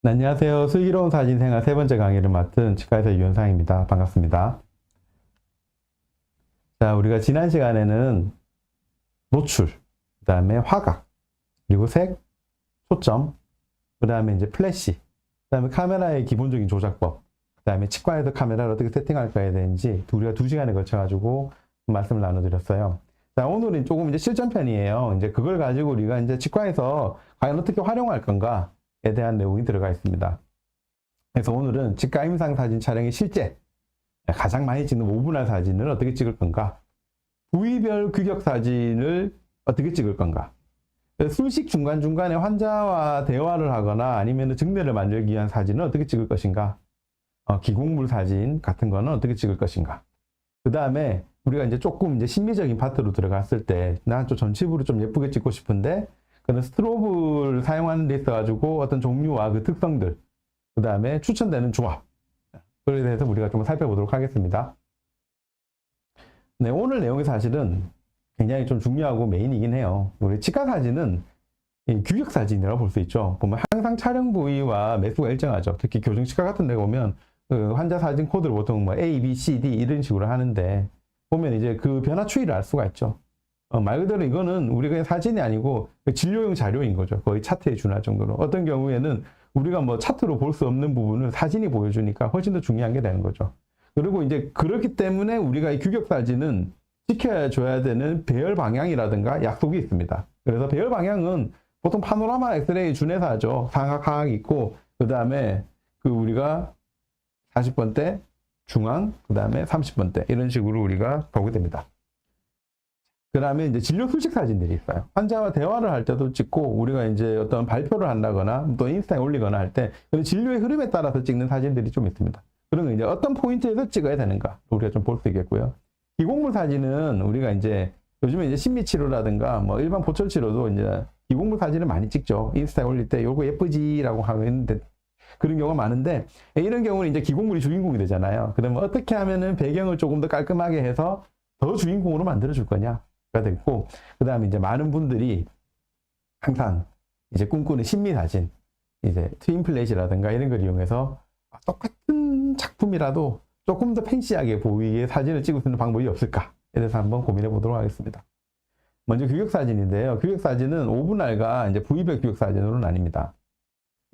네, 안녕하세요. 슬기로운 사진생활 세 번째 강의를 맡은 치과의사 유현상입니다. 반갑습니다. 자, 우리가 지난 시간에는 노출, 그 다음에 화각, 그리고 색, 초점, 그 다음에 이제 플래시, 그 다음에 카메라의 기본적인 조작법, 그 다음에 치과에서 카메라를 어떻게 세팅할까에 대한지 우리가 2시간에 걸쳐가지고 말씀을 나눠드렸어요. 자, 오늘은 조금 이제 실전편이에요. 이제 그걸 가지고 우리가 이제 치과에서 과연 어떻게 활용할 건가에 대한 내용이 들어가 있습니다. 그래서 오늘은 치과 임상 사진 촬영의 실제 가장 많이 찍는 오분할 사진을 어떻게 찍을 건가, 부위별 규격 사진을 어떻게 찍을 건가, 술식 중간중간에 환자와 대화를 하거나 아니면 증례를 만들기 위한 사진을 어떻게 찍을 것인가, 기공물 사진 같은 거는 어떻게 찍을 것인가, 그 다음에 우리가 이제 조금 이제 심미적인 파트로 들어갔을 때 난 좀 전체부를 좀 예쁘게 찍고 싶은데 그런 스트로브를 사용하는 데 있어가지고 어떤 종류와 그 특성들, 그 다음에 추천되는 조합, 그에 대해서 우리가 좀 살펴보도록 하겠습니다. 네, 오늘 내용이 사실은 굉장히 좀 중요하고 메인이긴 해요. 우리 치과 사진은 규격 사진이라고 볼 수 있죠. 보면 항상 촬영 부위와 매수가 일정하죠. 특히 교정치과 같은 데 보면 그 환자 사진 코드를 보통 뭐 A, B, C, D 이런 식으로 하는데 보면 이제 그 변화 추이를 알 수가 있죠. 말 그대로 이거는 우리가 사진이 아니고 진료용 자료인 거죠. 거의 차트에 준할 정도로. 어떤 경우에는 우리가 뭐 차트로 볼 수 없는 부분을 사진이 보여주니까 훨씬 더 중요한 게 되는 거죠. 그리고 이제 그렇기 때문에 우리가 이 규격 사진은 지켜줘야 되는 배열 방향이라든가 약속이 있습니다. 그래서 배열 방향은 보통 파노라마 엑스레이 준해서 하죠. 상하, 하악 있고, 그 다음에 그 우리가 40번대, 중앙, 그 다음에 30번대 이런 식으로 우리가 보게 됩니다. 그 다음에 이제 진료 수식 사진들이 있어요. 환자와 대화를 할 때도 찍고, 우리가 이제 어떤 발표를 한다거나, 또 인스타에 올리거나 할 때, 진료의 흐름에 따라서 찍는 사진들이 좀 있습니다. 그런 거 이제 어떤 포인트에서 찍어야 되는가, 우리가 좀 볼 수 있겠고요. 기공물 사진은 우리가 이제 요즘에 이제 심미치료라든가, 뭐 일반 보철치료도 이제 기공물 사진을 많이 찍죠. 인스타에 올릴 때, 요거 예쁘지라고 하고 있는데, 그런 경우가 많은데, 이런 경우는 이제 기공물이 주인공이 되잖아요. 그러면 어떻게 하면은 배경을 조금 더 깔끔하게 해서 더 주인공으로 만들어줄 거냐? 가 됐고, 그 다음에 이제 많은 분들이 항상 이제 꿈꾸는 심미 사진, 이제 트윈 플래시라든가 이런 걸 이용해서 똑같은 작품이라도 조금 더 팬시하게 보이게 사진을 찍을 수 있는 방법이 없을까에 대해서 한번 고민해 보도록 하겠습니다. 먼저 규격 사진인데요. 규격 사진은 오분할과 이제 부위별 규격 사진으로 나뉩니다.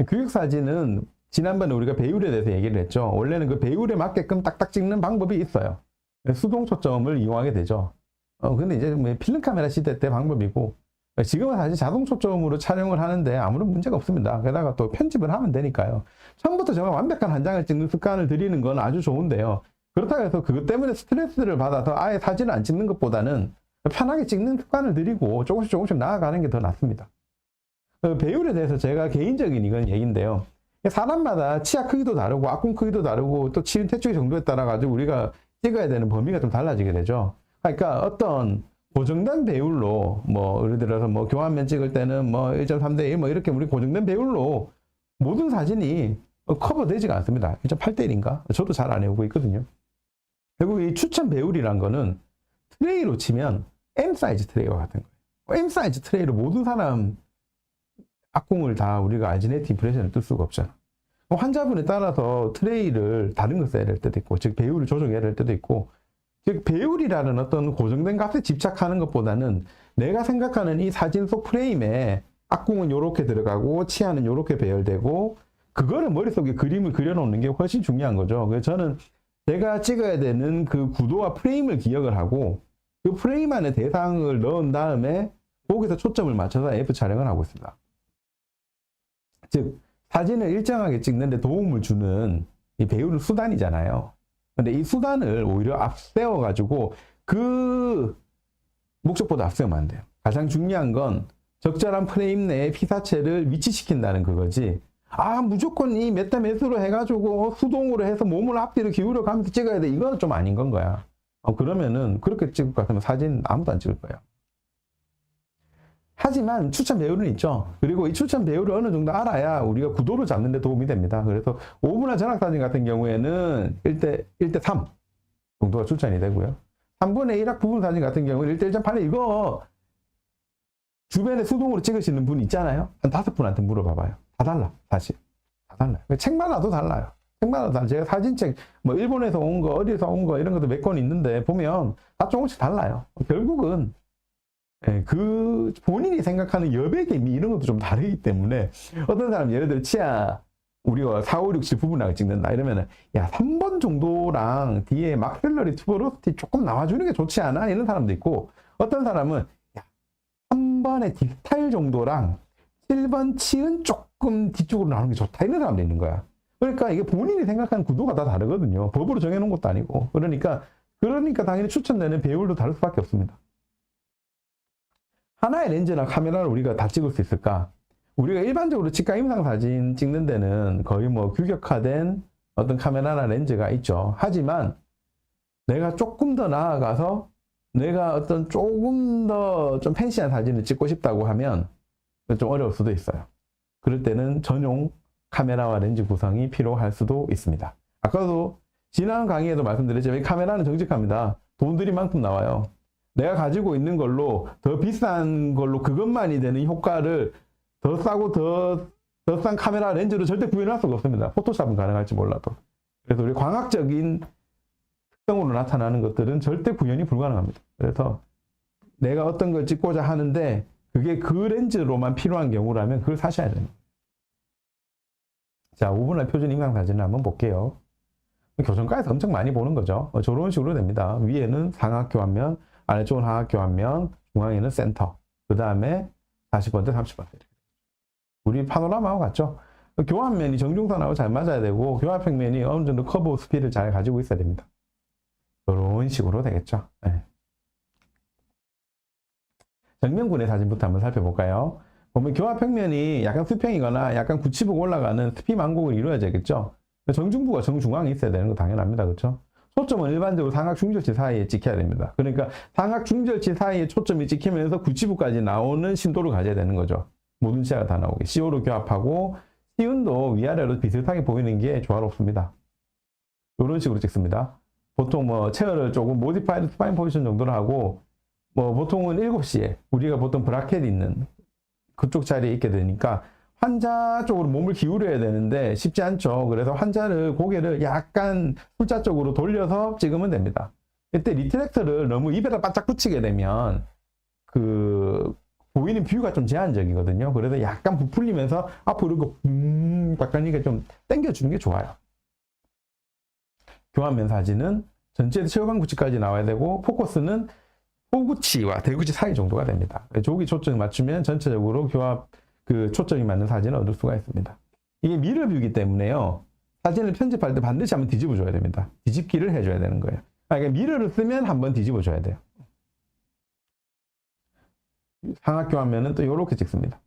규격 사진은 지난번에 우리가 배율에 대해서 얘기를 했죠. 원래는 그 배율에 맞게끔 딱딱 찍는 방법이 있어요. 수동 초점을 이용하게 되죠. 근데 이제 필름 카메라 시대 때 방법이고, 지금은 사실 자동 초점으로 촬영을 하는데 아무런 문제가 없습니다. 게다가 또 편집을 하면 되니까요. 처음부터 정말 완벽한 한 장을 찍는 습관을 들이는 건 아주 좋은데요. 그렇다고 해서 그것 때문에 스트레스를 받아서 아예 사진을 안 찍는 것보다는 편하게 찍는 습관을 들이고 조금씩 나아가는 게 더 낫습니다. 배율에 대해서 제가 개인적인 이건 얘기인데요. 사람마다 치아 크기도 다르고 앞궁 크기도 다르고 또 치은 태축의 정도에 따라 가지고 우리가 찍어야 되는 범위가 좀 달라지게 되죠. 그러니까 어떤 고정된 배율로 뭐 예를 들어서 뭐 교환면 찍을 때는 뭐 1.3대 1 뭐 이렇게 우리 고정된 배율로 모든 사진이 커버되지가 않습니다. 1.8대 1인가? 저도 잘 안 해오고 있거든요. 결국 이 추천 배율이란 거는 트레이로 치면 M 사이즈 트레이와 같은 거예요. M 사이즈 트레이로 모든 사람 앞궁을 다 우리가 알지네이트 인프레션을 뜰 수가 없잖아. 환자분에 따라서 트레이를 다른 걸 써야 될 때도 있고, 즉 배율을 조정해야 될 때도 있고, 즉 배율이라는 어떤 고정된 값에 집착하는 것보다는 내가 생각하는 이 사진 속 프레임에 앞궁은 이렇게 들어가고 치아는 이렇게 배열되고 그거를 머릿속에 그림을 그려놓는 게 훨씬 중요한 거죠. 그래서 저는 제가 찍어야 되는 그 구도와 프레임을 기억을 하고 그 프레임 안에 대상을 넣은 다음에 거기서 초점을 맞춰서 AF 촬영을 하고 있습니다. 즉 사진을 일정하게 찍는데 도움을 주는 이 배율은 수단이잖아요. 근데 이 수단을 오히려 앞세워 가지고 그 목적보다 앞세우면 안 돼요. 가장 중요한 건 적절한 프레임 내에 피사체를 위치시킨다는 그거지. 무조건 이 몇 대 몇으로 해가지고 수동으로 해서 몸을 앞뒤로 기울여 가면서 찍어야 돼. 이거는 좀 아닌 건 거야. 그러면은 그렇게 찍을 것 같으면 사진 아무도 안 찍을 거예요. 하지만 추천 배율은 있죠. 그리고 이 추천 배율을 어느 정도 알아야 우리가 구도를 잡는 데 도움이 됩니다. 그래서 5분할 전학 사진 같은 경우에는 1대 3 정도가 추천이 되고요. 3분의 1학 부분 사진 같은 경우는 1대 1.8. 이거 주변에 수동으로 찍으시는 분 있잖아요. 한 5분한테 물어봐봐요. 다 달라, 사실. 다 달라요. 책마다도 달라요. 책마다 달라요. 제가 사진책, 뭐, 일본에서 온 거, 어디서 온 거, 이런 것도 몇 권 있는데, 보면 다 조금씩 달라요. 결국은, 예, 그, 본인이 생각하는 여백의 미, 이런 것도 좀 다르기 때문에, 어떤 사람, 예를 들어, 치아, 우리가 4, 5, 6, 7 부분하고 찍는다. 이러면은, 야, 3번 정도랑 뒤에 막셀러리 투버로스티 조금 나와주는 게 좋지 않아? 이런 사람도 있고, 어떤 사람은, 야, 3번의 딕탈 정도랑 7번 치은 조금 뒤쪽으로 나오는 게 좋다. 이런 사람도 있는 거야. 그러니까 이게 본인이 생각하는 구도가 다 다르거든요. 법으로 정해놓은 것도 아니고. 그러니까 당연히 추천되는 배율도 다를 수밖에 없습니다. 하나의 렌즈나 카메라를 우리가 다 찍을 수 있을까? 우리가 일반적으로 치과 임상 사진 찍는 데는 거의 뭐 규격화된 어떤 카메라나 렌즈가 있죠. 하지만 내가 조금 더 나아가서 내가 어떤 조금 더 좀 팬시한 사진을 찍고 싶다고 하면 좀 어려울 수도 있어요. 그럴 때는 전용 카메라와 렌즈 구성이 필요할 수도 있습니다. 아까도 지난 강의에도 말씀드렸지만 이 카메라는 정직합니다. 돈 들인 만큼 나와요. 내가 가지고 있는 걸로 더 비싼 걸로 그것만이 되는 효과를 더 싸고 더 싼 카메라 렌즈로 절대 구현할 수가 없습니다. 포토샵은 가능할지 몰라도. 그래서 우리 광학적인 특성으로 나타나는 것들은 절대 구현이 불가능합니다. 그래서 내가 어떤 걸 찍고자 하는데 그게 그 렌즈로만 필요한 경우라면 그걸 사셔야 됩니다. 자, 5분할 표준 임상 사진을 한번 볼게요. 교정과에서 엄청 많이 보는 거죠. 저런 식으로 됩니다. 위에는 상하교환면, 아래쪽은 하하교환면, 중앙에는 센터. 그 다음에 40번대, 30번대. 우리 파노라마하고 같죠? 교환면이 정중선하고 잘 맞아야 되고, 교합평면이 어느 정도 커브 스피드를 잘 가지고 있어야 됩니다. 이런 식으로 되겠죠. 네. 정면군의 사진부터 한번 살펴볼까요? 보면 교합평면이 약간 수평이거나 약간 굳히고 올라가는 스피 만곡을 이루어야겠죠. 정중부가 정중앙에 있어야 되는 거 당연합니다. 그렇죠? 초점은 일반적으로 상악중절치 사이에 찍혀야 됩니다. 그러니까 상악중절치 사이에 초점이 찍히면서 굳히부까지 나오는 심도를 가져야 되는 거죠. 모든 치아가 다 나오게. CO로 교합하고 시운도 위아래로 비슷하게 보이는 게 조화롭습니다. 이런 식으로 찍습니다. 보통 뭐 체어를 조금 모디파이드 스파인 포지션 정도로 하고 뭐 보통은 7시에 우리가 보통 브라켓 있는 그쪽 자리에 있게 되니까 환자 쪽으로 몸을 기울여야 되는데 쉽지 않죠. 그래서 환자를 고개를 약간 술자 쪽으로 돌려서 찍으면 됩니다. 이때 리트렉터를 너무 입에다 바짝 붙이게 되면 그 보이는 뷰가 좀 제한적이거든요. 그래서 약간 부풀리면서 앞으로 이렇게 약간 이게 좀 당겨주는 게 좋아요. 교환면 사진은 전체 최후방구치까지 나와야 되고 포커스는 호구치와 대구치 사이 정도가 됩니다. 조기 초점을 맞추면 전체적으로 교합 그 초점이 맞는 사진을 얻을 수가 있습니다. 이게 미러뷰이기 때문에요. 사진을 편집할 때 반드시 한번 뒤집어 줘야 됩니다. 뒤집기를 해줘야 되는 거예요. 그러니까 미러를 쓰면 한번 뒤집어 줘야 돼요. 상하교환면은 또 이렇게 찍습니다.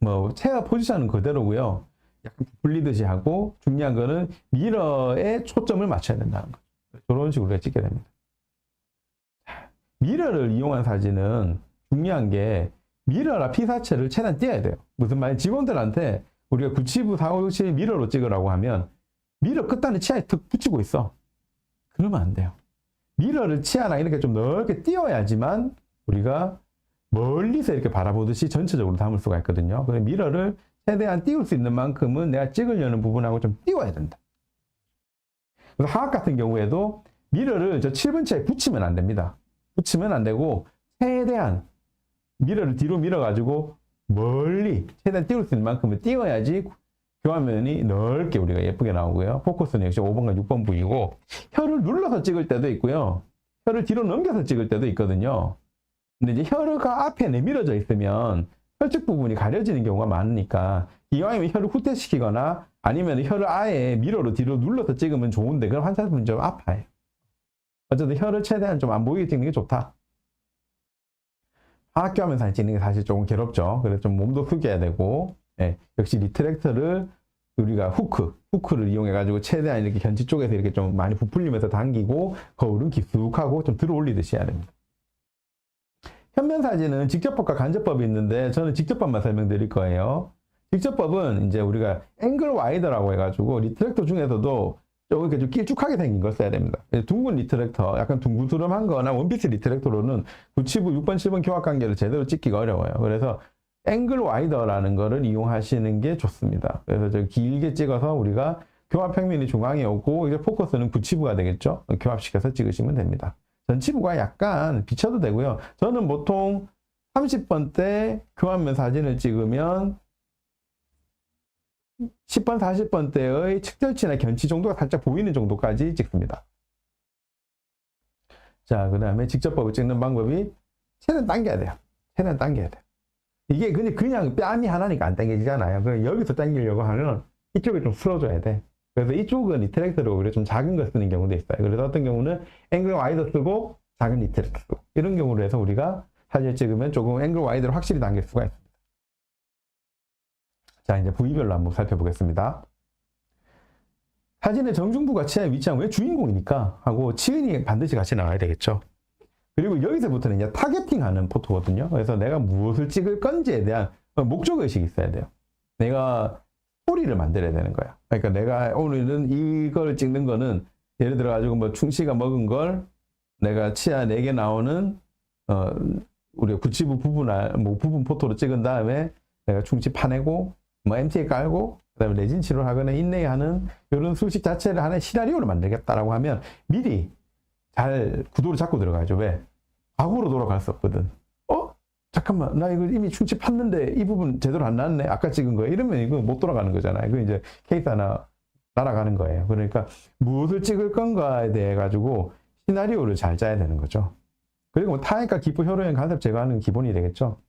뭐 체어 포지션은 그대로고요. 약간 부풀리듯이 하고 중요한 거는 미러에 초점을 맞춰야 된다는 거죠. 이런 식으로 찍게 됩니다. 미러를 이용한 사진은 중요한 게 미러라 피사체를 최대한 띄어야 돼요. 무슨 말이냐, 직원들한테 우리가 9치부 457 미러로 찍으라고 하면 미러 끝단을 치아에 툭 붙이고 있어. 그러면 안 돼요. 미러를 치아나 이렇게 좀 넓게 띄워야지만 우리가 멀리서 이렇게 바라보듯이 전체적으로 담을 수가 있거든요. 그래서 미러를 최대한 띄울 수 있는 만큼은 내가 찍으려는 부분하고 좀 띄워야 된다. 그래서 하악 같은 경우에도 미러를 저 7번 치아에 붙이면 안 됩니다. 붙이면 안 되고 최대한 미러를 뒤로 밀어가지고 멀리 최대한 띄울 수 있는 만큼은 띄워야지 교환면이 넓게 우리가 예쁘게 나오고요. 포커스는 역시 5번과 6번 부위고 혀를 눌러서 찍을 때도 있고요. 혀를 뒤로 넘겨서 찍을 때도 있거든요. 근데 이제 혀가 앞에 내밀어져 있으면 혈측 부분이 가려지는 경우가 많으니까 이왕이면 혀를 후퇴시키거나 아니면 혀를 아예 미러로 뒤로 눌러서 찍으면 좋은데 그런 환자분은 좀 아파요. 어쨌든 혀를 최대한 좀 안 보이게 찍는 게 좋다. 하악교환면 사진 찍는 게 사실 조금 괴롭죠. 그래서 좀 몸도 숙여야 되고, 예, 역시 리트렉터를 우리가 후크를 이용해가지고 최대한 이렇게 현지 쪽에서 이렇게 좀 많이 부풀리면서 당기고 거울은 깊숙하고 좀 들어 올리듯이 해야 됩니다. 현면 사진은 직접법과 간접법이 있는데 저는 직접법만 설명드릴 거예요. 직접법은 이제 우리가 앵글 와이더라고 해가지고 리트렉터 중에서도 좀 이렇게 좀 길쭉하게 생긴 걸 써야 됩니다. 둥근 리트렉터, 약간 둥그스름한 거나 원피스 리트렉터로는 9치부 6번, 7번 교합 관계를 제대로 찍기가 어려워요. 그래서 앵글 와이더라는 거를 이용하시는 게 좋습니다. 그래서 저 길게 찍어서 우리가 교합 평면이 중앙에 오고 이제 포커스는 부치부가 되겠죠. 교합시켜서 찍으시면 됩니다. 전치부가 약간 비춰도 되고요. 저는 보통 30번 때 교합면 사진을 찍으면 10번, 40번 때의 측절치나 견치 정도가 살짝 보이는 정도까지 찍습니다. 자, 그 다음에 직접법을 찍는 방법이 최대한 당겨야 돼요. 최대한 당겨야 돼요. 이게 그냥 뺨이 하나니까 안 당겨지잖아요. 그럼 여기서 당기려고 하면 이쪽에 좀 풀어줘야 돼. 그래서 이쪽은 리트랙터로 오히려 좀 작은 걸 쓰는 경우도 있어요. 그래서 어떤 경우는 앵글 와이더 쓰고 작은 리트랙터 쓰고 이런 경우로 해서 우리가 사진을 찍으면 조금 앵글 와이더를 확실히 당길 수가 있습니다. 자, 이제 부위별로 한번 살펴보겠습니다. 사진의 정중부가 치아에 위치하면 왜 주인공이니까 하고 치은이 반드시 같이 나와야 되겠죠. 그리고 여기서부터는 이제 타겟팅하는 포토거든요. 그래서 내가 무엇을 찍을 건지에 대한 목적의식이 있어야 돼요. 내가 스토리를 만들어야 되는 거야. 그러니까 내가 오늘은 이걸 찍는 거는 예를 들어 가지고 뭐 충치가 먹은 걸 내가 치아 4개 나오는 우리가 구치부 부분 포토로 찍은 다음에 내가 충치 파내고 뭐 MTA 깔고 그다음에 레진 치료를 하거나 인레이하는 이런 수식 자체를 하나의 시나리오를 만들겠다라고 하면 미리 잘 구도를 잡고 들어가야죠. 왜? 과거로 돌아갈 수 없거든. 잠깐만, 나 이거 이미 충치 팠는데 이 부분 제대로 안 나왔네. 아까 찍은 거야. 이러면 이거 못 돌아가는 거잖아요. 이거 이제 케이스 하나 날아가는 거예요. 그러니까 무엇을 찍을 건가에 대해 가지고 시나리오를 잘 짜야 되는 거죠. 그리고 뭐 타액과 기포 혈오염 간섭 제거하는 기본이 되겠죠.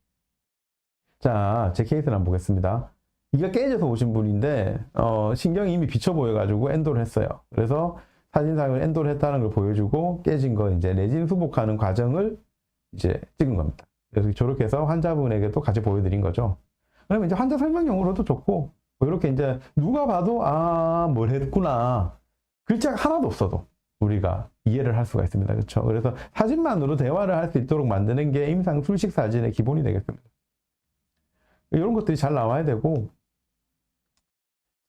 자, 제 케이스를 한번 보겠습니다. 이가 깨져서 오신 분인데 신경이 이미 비쳐 보여가지고 엔도를 했어요. 그래서 사진상을 엔도를 했다는 걸 보여주고 깨진 거 이제 레진 수복하는 과정을 이제 찍은 겁니다. 그래서 저렇게 해서 환자분에게도 같이 보여드린 거죠. 그러면 이제 환자 설명용으로도 좋고 뭐 이렇게 이제 누가 봐도 뭘 했구나 글자가 하나도 없어도 우리가 이해를 할 수가 있습니다. 그렇죠? 그래서 사진만으로 대화를 할 수 있도록 만드는 게 임상 술식 사진의 기본이 되겠습니다. 이런 것들이 잘 나와야 되고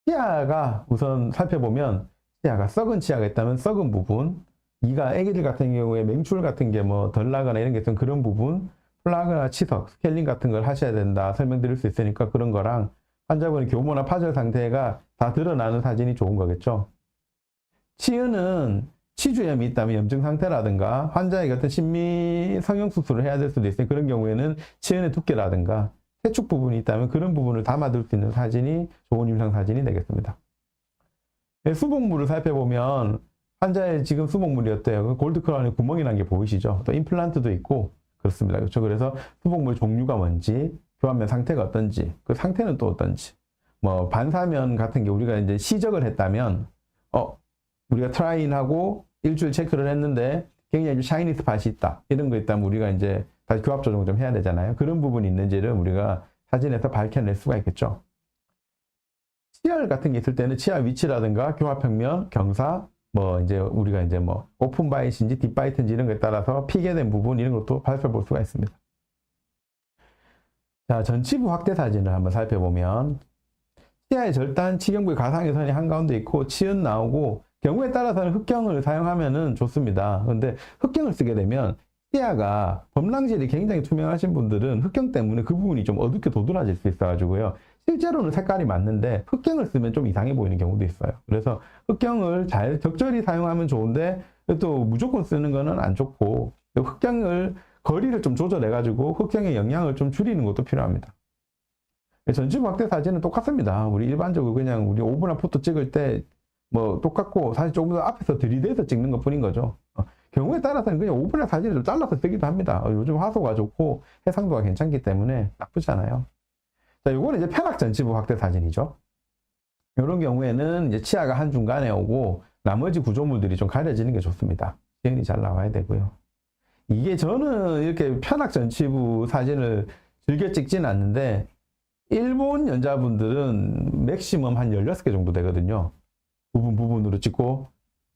치아가 우선 살펴보면 치아가 썩은 치아가 있다면 썩은 부분, 이가 애기들 같은 경우에 맹출 같은 게 뭐 덜 나거나 이런 게 있으면 그런 부분, 플라그나 치석, 스케일링 같은 걸 하셔야 된다 설명드릴 수 있으니까 그런 거랑 환자분의 교모나 파절 상태가 다 드러나는 사진이 좋은 거겠죠. 치은은 치주염이 있다면 염증 상태라든가 환자의 어떤 심미 성형 수술을 해야 될 수도 있으니 그런 경우에는 치은의 두께라든가 세축 부분이 있다면 그런 부분을 담아둘 수 있는 사진이 좋은 임상 사진이 되겠습니다. 수복물을 살펴보면 환자의 지금 수복물이 어때요? 골드 크라운에 구멍이 난 게 보이시죠? 또 임플란트도 있고 그렇습니다. 그렇죠? 그래서 수복물 종류가 뭔지, 교합면 상태가 어떤지, 그 상태는 또 어떤지, 뭐 반사면 같은 게 우리가 이제 시적을 했다면, 우리가 트라이인하고 일주일 체크를 했는데 굉장히 샤이니 스팟이 있다. 이런 거 있다면 우리가 이제 다시 교합 조정 좀 해야 되잖아요. 그런 부분이 있는지를 우리가 사진에서 밝혀낼 수가 있겠죠. 치열 같은 게 있을 때는 치아 위치라든가 교합 평면, 경사, 뭐 이제 우리가 이제 뭐 오픈 바이트인지 딥 바이트인지 이런 거에 따라서 피게 된 부분 이런 것도 살펴볼 수가 있습니다. 자, 전치부 확대 사진을 한번 살펴보면 치아의 절단, 치경부의 가상의 선이 한가운데 있고 치은 나오고 경우에 따라서는 흑경을 사용하면은 좋습니다. 그런데 흑경을 쓰게 되면 치아가 범랑질이 굉장히 투명하신 분들은 흑경 때문에 그 부분이 좀 어둡게 도드라질 수 있어가지고요. 실제로는 색깔이 맞는데 흑경을 쓰면 좀 이상해 보이는 경우도 있어요. 그래서 흑경을 잘 적절히 사용하면 좋은데 또 무조건 쓰는 거는 안 좋고 흑경을 거리를 좀 조절해가지고 흑경의 영향을 좀 줄이는 것도 필요합니다. 전치부 확대 사진은 똑같습니다. 우리 일반적으로 그냥 우리 오브나 포토 찍을 때 뭐 똑같고 사실 조금 더 앞에서 들이대서 찍는 것 뿐인 거죠. 경우에 따라서는 그냥 오브나 사진을 좀 잘라서 쓰기도 합니다. 요즘 화소가 좋고 해상도가 괜찮기 때문에 나쁘지 않아요. 자, 요거는 이제 편악 전치부 확대 사진이죠. 이런 경우에는 이제 치아가 한중간에 오고 나머지 구조물들이 좀 가려지는 게 좋습니다. 시연이 잘 나와야 되고요. 이게 저는 이렇게 편악 전치부 사진을 즐겨 찍지는 않는데 일본 연자분들은 맥시멈 한 16개 정도 되거든요. 부분으로 찍고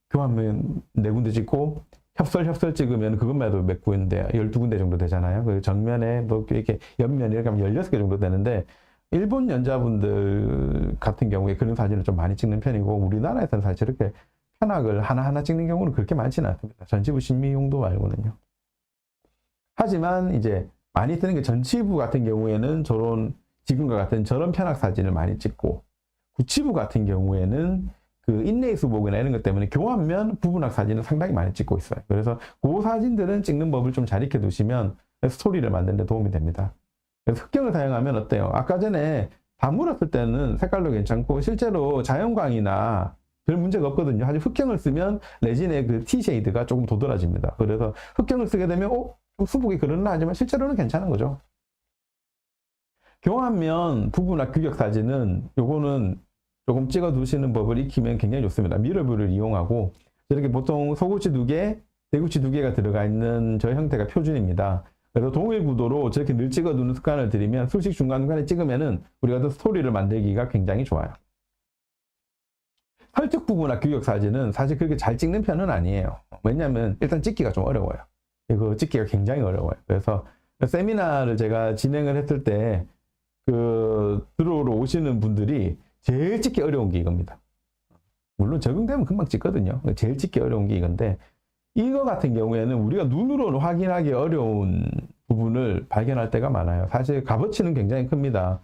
교환면 4군데 찍고 협설 찍으면 그것만 해도 몇 군데, 12군데 정도 되잖아요. 그 정면에 뭐 이렇게 옆면 이렇게 하면 16개 정도 되는데 일본 연자분들 같은 경우에 그런 사진을 좀 많이 찍는 편이고 우리나라에서는 사실 저렇게 편악을 하나하나 찍는 경우는 그렇게 많지는 않습니다. 전치부 심미용도 말고는요. 하지만 이제 많이 뜨는 게 전치부 같은 경우에는 지금과 같은 저런 편악 사진을 많이 찍고, 구치부 같은 경우에는 그 인레이 수복이나 이런 것 때문에 교환면 부분악 사진을 상당히 많이 찍고 있어요. 그래서 그 사진들은 찍는 법을 좀 잘 익혀 두시면 스토리를 만드는 데 도움이 됩니다. 그래서 흑경을 사용하면 어때요? 아까 전에 다 물었을 때는 색깔도 괜찮고 실제로 자연광이나 별 문제가 없거든요. 하지만 흑경을 쓰면 레진의 그 티 쉐이드가 조금 도드라집니다. 그래서 흑경을 쓰게 되면 좀 수복이 그러나 하지만 실제로는 괜찮은 거죠. 교환면 부분악 규격 사진은 요거는 조금 찍어 두시는 법을 익히면 굉장히 좋습니다. 미러뷰를 이용하고 이렇게 보통 소구치 2개, 대구치 2개가 들어가 있는 저 형태가 표준입니다. 그래서 동일 구도로 저렇게 늘 찍어 두는 습관을 들이면 수식 중간중간에 찍으면은 우리가 어떤 스토리를 만들기가 굉장히 좋아요. 설득 부분악 규격 사진은 사실 그렇게 잘 찍는 편은 아니에요. 왜냐하면 일단 찍기가 좀 어려워요. 이거 찍기가 굉장히 어려워요. 그래서 세미나를 제가 진행을 했을 때 들어오러 오시는 분들이 제일 찍기 어려운 게 이겁니다. 물론 적응되면 금방 찍거든요. 제일 찍기 어려운 게 이건데, 이거 같은 경우에는 우리가 눈으로는 확인하기 어려운 부분을 발견할 때가 많아요. 사실 값어치는 굉장히 큽니다.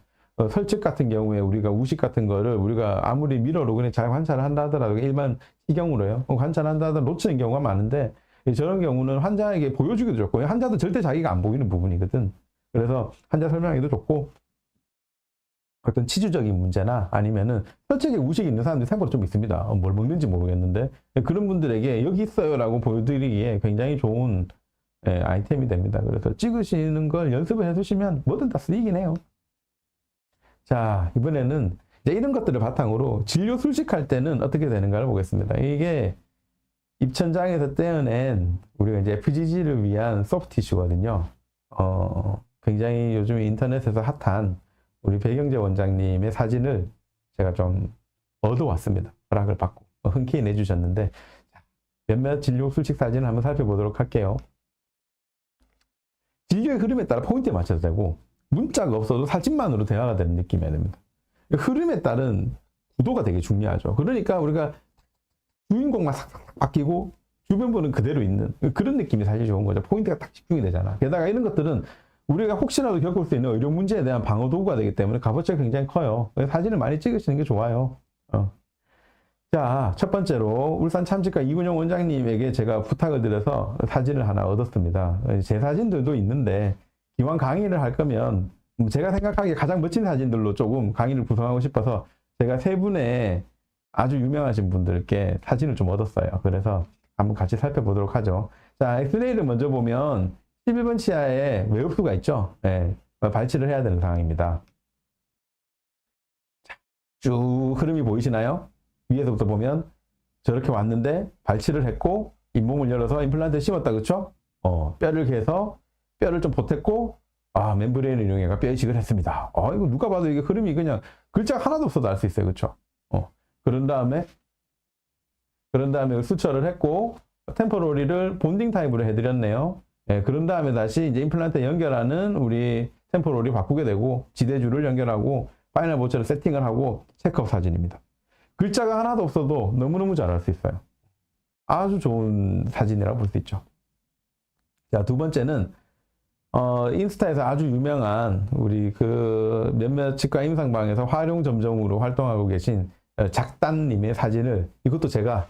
설측 같은 경우에 우리가 우식 같은 거를 우리가 아무리 미러로 그냥 잘 관찰을 한다 하더라도 일반 시경으로요. 관찰한다 하더라도 놓치는 경우가 많은데, 저런 경우는 환자에게 보여주기도 좋고, 환자도 절대 자기가 안 보이는 부분이거든. 그래서 환자 설명하기도 좋고, 어떤 치주적인 문제나 아니면은 설득에 우식이 있는 사람들이 생각보다 좀 있습니다. 뭘 먹는지 모르겠는데 그런 분들에게 여기 있어요 라고 보여드리기에 굉장히 좋은 아이템이 됩니다. 그래서 찍으시는 걸 연습을 해두시면 뭐든 다 쓰이긴 해요. 자, 이번에는 이제 이런 것들을 바탕으로 진료 술식할 때는 어떻게 되는가를 보겠습니다. 이게 입천장에서 떼어낸 우리가 이제 FGG를 위한 소프트 티슈거든요. 굉장히 요즘 인터넷에서 핫한 우리 배경재 원장님의 사진을 제가 좀 얻어왔습니다. 허락을 받고 흔쾌히 내주셨는데, 몇몇 진료 술식 사진을 한번 살펴보도록 할게요. 진료의 흐름에 따라 포인트에 맞춰도 되고, 문자가 없어도 사진만으로 대화가 되는 느낌이어야 됩니다. 흐름에 따른 구도가 되게 중요하죠. 그러니까 우리가 주인공만 싹싹 바뀌고 주변부는 그대로 있는 그런 느낌이 사실 좋은 거죠. 포인트가 딱 집중이 되잖아. 게다가 이런 것들은 우리가 혹시라도 겪을 수 있는 의료 문제에 대한 방어 도구가 되기 때문에 값어치가 굉장히 커요. 사진을 많이 찍으시는 게 좋아요. 자, 첫 번째로 울산 참치과 이근용 원장님에게 제가 부탁을 드려서 사진을 하나 얻었습니다. 제 사진들도 있는데 기왕 강의를 할 거면 제가 생각하기에 가장 멋진 사진들로 조금 강의를 구성하고 싶어서 제가 세 분의 아주 유명하신 분들께 사진을 좀 얻었어요. 그래서 한번 같이 살펴보도록 하죠. 자, 엑스레이를 먼저 보면 11번 치아에 외엽수가 있죠. 네, 발치를 해야 되는 상황입니다. 자, 쭉 흐름이 보이시나요? 위에서부터 보면 저렇게 왔는데 발치를 했고 잇몸을 열어서 임플란트를 심었다. 그렇죠? 뼈를 개서 뼈를 좀 보탰고 멤브레인을 이용해 뼈 이식을 했습니다. 이거 누가 봐도 이게 흐름이 그냥 글자 하나도 없어도 알 수 있어요. 그렇죠? 그런 다음에 수처를 했고 템포러리를 본딩 타입으로 해드렸네요. 예, 그런 다음에 다시 이제 임플란트 연결하는 우리 템포러리 바꾸게 되고 지대줄을 연결하고 파이널 보처를 세팅을 하고 체크업 사진입니다. 글자가 하나도 없어도 너무너무 잘 알 수 있어요. 아주 좋은 사진이라고 볼 수 있죠. 자, 두 번째는 인스타에서 아주 유명한 우리 그 몇몇 치과 임상방에서 활용 점정으로 활동하고 계신 작단님의 사진을 이것도 제가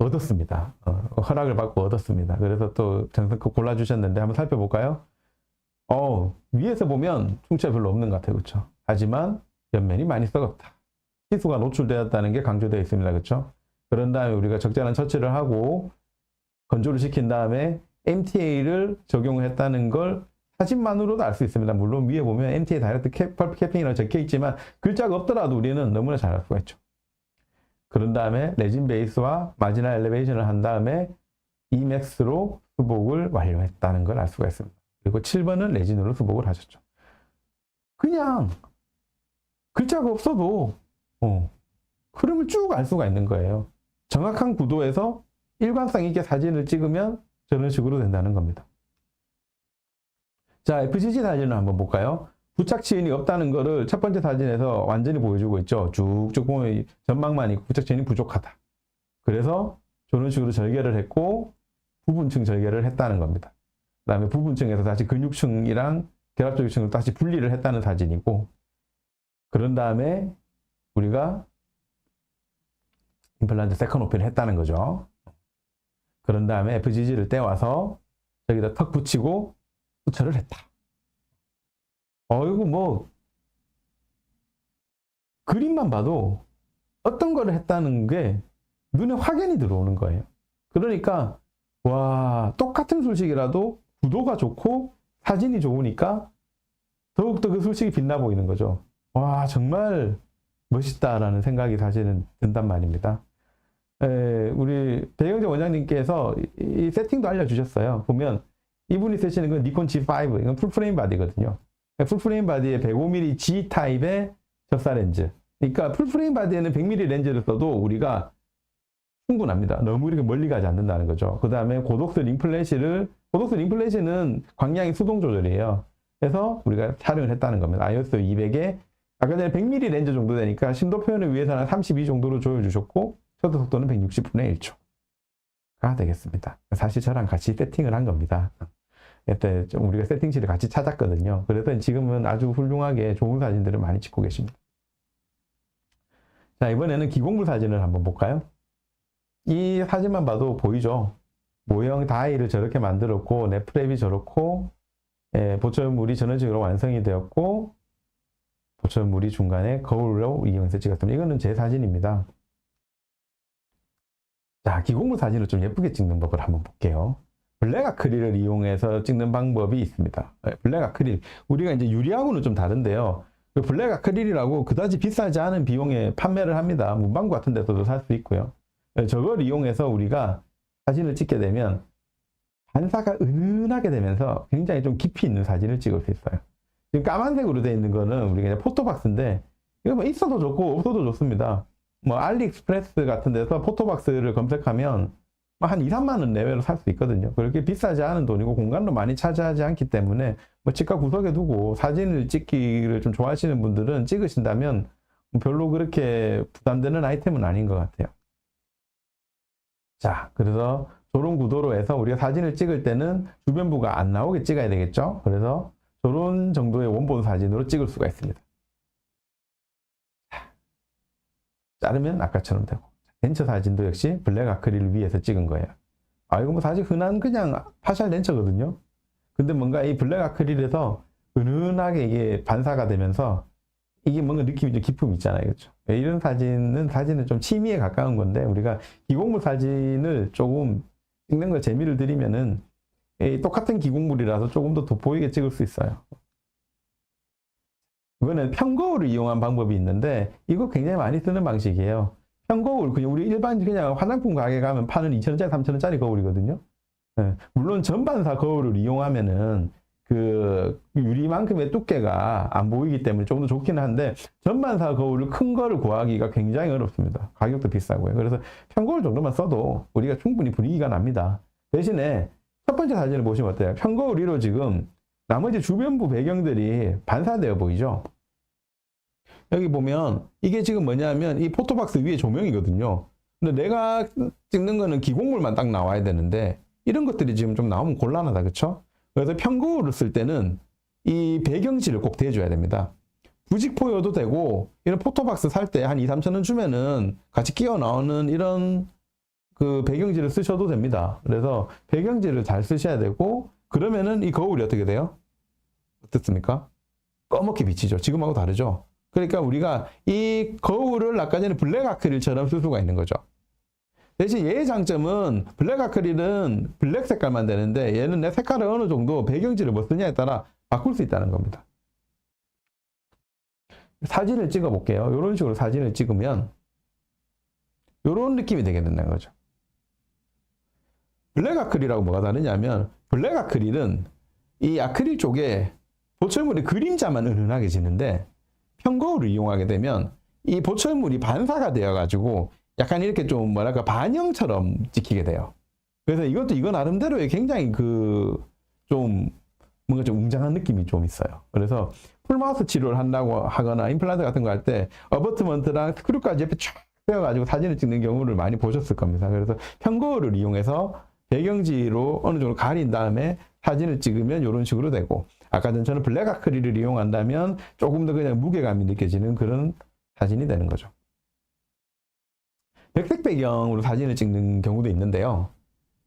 얻었습니다. 허락을 받고 얻었습니다. 그래서 또 정성껏 골라주셨는데 한번 살펴볼까요? 위에서 보면 충치가 별로 없는 것 같아요. 그렇죠? 하지만 옆면이 많이 썩었다. 치수가 노출되었다는 게 강조되어 있습니다. 그렇죠? 그런 다음에 우리가 적절한 처치를 하고 건조를 시킨 다음에 MTA를 적용을 했다는 걸 사진만으로도 알 수 있습니다. 물론 위에 보면 MTA 다이렉트 펄프 캐핑이라고 적혀 있지만 글자가 없더라도 우리는 너무나 잘 알 수가 있죠. 그런 다음에 레진 베이스와 마지널 엘리베이션을 한 다음에 Emax로 수복을 완료했다는 걸 알 수가 있습니다. 그리고 7번은 레진으로 수복을 하셨죠. 그냥 글자가 없어도 흐름을 쭉 알 수가 있는 거예요. 정확한 구도에서 일관성 있게 사진을 찍으면 저런 식으로 된다는 겁니다. 자, FGG 사진을 한번 볼까요? 부착 치인이 없다는 거를 첫 번째 사진에서 완전히 보여주고 있죠. 쭉쭉 보면 전망만 있고 부착 치인이 부족하다. 그래서 저런 식으로 절개를 했고 부분층 절개를 했다는 겁니다. 그다음에 부분층에서 다시 근육층이랑 결합조직층을 다시 분리를 했다는 사진이고, 그런 다음에 우리가 임플란트 세컨 오펜을 했다는 거죠. 그런 다음에 FGG를 떼와서 여기다 턱 붙이고 수처를 했다. 이거 뭐 그림만 봐도 어떤 거를 했다는 게 눈에 확연히 들어오는 거예요. 그러니까 와, 똑같은 술식이라도 구도가 좋고 사진이 좋으니까 더욱더 그 술식이 빛나 보이는 거죠. 와, 정말 멋있다라는 생각이 사실은 든단 말입니다. 우리 배영재 원장님께서 이 세팅도 알려주셨어요. 보면 이분이 쓰시는 건 니콘 G5, 이건 풀프레임 바디거든요. 풀프레임 바디에 105mm G 타입의 접사 렌즈. 그러니까 풀프레임 바디에는 100mm 렌즈를 써도 우리가 충분합니다. 너무 이렇게 멀리 가지 않는다는 거죠. 그 다음에 고독스 링플래시는 광량이 수동 조절이에요. 그래서 우리가 촬영을 했다는 겁니다. ISO 200에 아까 전에 100mm 렌즈 정도 되니까 심도 표현을 위해서는 32 정도로 조여주셨고 셔터 속도는 160분의 1초가 되겠습니다. 사실 저랑 같이 세팅을 한 겁니다. 그때 좀 우리가 세팅실을 같이 찾았거든요. 그래서 지금은 아주 훌륭하게 좋은 사진들을 많이 찍고 계십니다. 자, 이번에는 기공물 사진을 한번 볼까요? 이 사진만 봐도 보이죠? 모형 다이를 저렇게 만들었고 넷프랩이 저렇고, 보철물이 전원적으로 완성이 되었고 보철물이 중간에 거울로 이용해서 찍었습니다. 이거는 제 사진입니다. 자, 기공물 사진을 좀 예쁘게 찍는 법을 한번 볼게요. 블랙 아크릴을 이용해서 찍는 방법이 있습니다. 블랙 아크릴, 우리가 이제 유리하고는 좀 다른데요. 그 블랙 아크릴이라고 그다지 비싸지 않은 비용에 판매를 합니다. 문방구 같은 데서도 살 수 있고요. 저걸 이용해서 우리가 사진을 찍게 되면 반사가 은은하게 되면서 굉장히 좀 깊이 있는 사진을 찍을 수 있어요. 지금 까만색으로 되어 있는 거는 우리가 이제 포토박스인데, 이거 뭐 있어도 좋고 없어도 좋습니다. 뭐 알리익스프레스 같은 데서 포토박스를 검색하면 한 2, 3만 원 내외로 살 수 있거든요. 그렇게 비싸지 않은 돈이고 공간도 많이 차지하지 않기 때문에 뭐 집가 구석에 두고 사진을 찍기를 좀 좋아하시는 분들은 찍으신다면 별로 그렇게 부담되는 아이템은 아닌 것 같아요. 자, 그래서 저런 구도로 해서 우리가 사진을 찍을 때는 주변부가 안 나오게 찍어야 되겠죠. 그래서 저런 정도의 원본 사진으로 찍을 수가 있습니다. 자르면 아까처럼 되고, 렌처 사진도 역시 블랙 아크릴을 위해서 찍은 거예요. 이거 뭐 사실 흔한 그냥 파샬 렌처거든요. 근데 뭔가 이 블랙 아크릴에서 은은하게 이게 반사가 되면서 이게 뭔가 느낌이 좀 기품이 있잖아요. 그렇죠? 이런 사진은 좀 취미에 가까운 건데, 우리가 기공물 사진을 조금 찍는 거 재미를 들이면은 똑같은 기공물이라서 조금 더 돋보이게 찍을 수 있어요. 이거는 편거울을 이용한 방법이 있는데, 이거 굉장히 많이 쓰는 방식이에요. 편거울, 그냥 우리 일반 그냥 화장품 가게 가면 파는 2,000원짜리, 3,000원짜리 거울이거든요. 물론 전반사 거울을 이용하면은 그 유리만큼의 두께가 안 보이기 때문에 조금 더 좋기는 한데, 전반사 거울을 큰 거를 구하기가 굉장히 어렵습니다. 가격도 비싸고요. 그래서 편거울 정도만 써도 우리가 충분히 분위기가 납니다. 대신에 첫 번째 사진을 보시면 어때요? 편거울 위로 지금 나머지 주변부 배경들이 반사되어 보이죠? 여기 보면 이게 지금 뭐냐면 이 포토박스 위에 조명이거든요. 근데 내가 찍는 거는 기공물만 딱 나와야 되는데 이런 것들이 지금 좀 나오면 곤란하다, 그쵸? 그래서 편거울을 쓸 때는 이 배경지를 꼭 대줘야 됩니다. 부직포여도 되고, 이런 포토박스 살 때 한 2, 3천 원 주면은 같이 끼어 나오는 이런 그 배경지를 쓰셔도 됩니다. 그래서 배경지를 잘 쓰셔야 되고, 그러면은 이 거울이 어떻게 돼요? 어떻습니까? 검게 비치죠. 지금하고 다르죠? 그러니까 우리가 이 거울을 아까 전에 블랙 아크릴처럼 쓸 수가 있는 거죠. 대신 얘의 장점은 블랙 아크릴은 블랙 색깔만 되는데, 얘는 내 색깔을 어느 정도 배경지를 뭐 쓰냐에 따라 바꿀 수 있다는 겁니다. 사진을 찍어 볼게요. 이런 식으로 사진을 찍으면 이런 느낌이 되게 된다는 거죠. 블랙 아크릴하고 뭐가 다르냐면, 블랙 아크릴은 이 아크릴 쪽에 보철물의 그림자만 은은하게 지는데, 편거울을 이용하게 되면 이 보철물이 반사가 되어 가지고 약간 이렇게 좀 뭐랄까 반영처럼 찍히게 돼요. 그래서 이거 나름대로의 굉장히 좀 뭔가 좀 웅장한 느낌이 좀 있어요. 그래서 풀마우스 치료를 한다고 하거나 임플란트 같은 거 할 때 어버트먼트랑 스크류까지 옆에 쫙 세워가지고 사진을 찍는 경우를 많이 보셨을 겁니다. 그래서 편거울을 이용해서 배경지로 어느 정도 가린 다음에 사진을 찍으면 이런 식으로 되고, 아까 전처럼 블랙 아크릴을 이용한다면 조금 더 그냥 무게감이 느껴지는 그런 사진이 되는 거죠. 백색 배경으로 사진을 찍는 경우도 있는데요.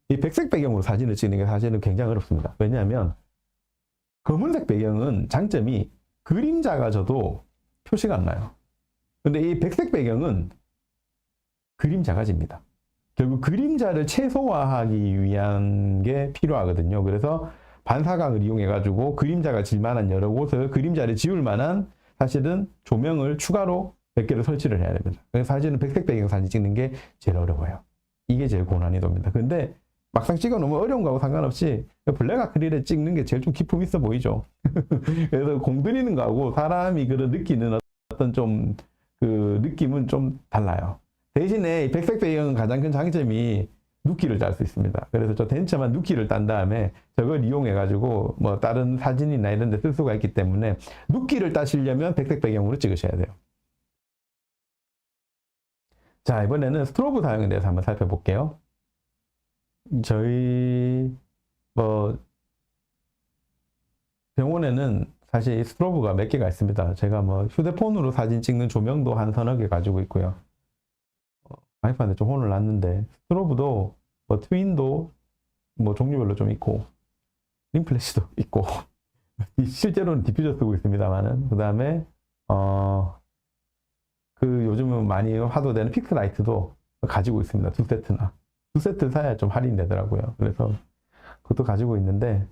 이 백색 배경으로 사진을 찍는 게 사실은 굉장히 어렵습니다. 왜냐하면 검은색 배경은 장점이 그림자가 져도 표시가 안 나요. 근데 이 백색 배경은 그림자가 집니다. 결국 그림자를 최소화하기 위한 게 필요하거든요. 그래서 반사각을 이용해 가지고 그림자가 질 만한 여러 곳을 그림자를 지울 만한 사실은 조명을 추가로 몇 개를 설치를 해야 됩니다. 그래서 사실은 백색 배경 사진 찍는 게 제일 어려워요. 이게 제일 고난이도입니다. 근데 막상 찍어 놓으면 어려운 거하고 상관없이 블랙 아크릴에 찍는 게 제일 좀 기품 있어 보이죠. 그래서 공들이는 거하고 사람이 그런 느끼는 어떤 좀 그 느낌은 좀 달라요. 대신에 백색 배경은 가장 큰 장점이 눕기를 딸 수 있습니다. 그래서 저 덴처만 눕기를 딴 다음에 저걸 이용해 가지고 뭐 다른 사진이나 이런 데 쓸 수가 있기 때문에 눕기를 따시려면 백색 배경으로 찍으셔야 돼요. 자, 이번에는 스트로브 사용에 대해서 한번 살펴볼게요. 저희 뭐 병원에는 사실 스트로브가 몇 개가 있습니다. 제가 뭐 휴대폰으로 사진 찍는 조명도 한 서너 개 가지고 있고요. 와이프한테 좀 혼을 놨는데 스트로브도 뭐 트윈도 뭐 종류별로 좀 있고 링플래시도 있고 실제로는 디퓨저 쓰고 있습니다만은 그 다음에 그 요즘은 많이 화두되는 픽스라이트도 가지고 있습니다. 두 세트 사야 좀 할인되더라고요. 그래서 그것도 가지고 있는데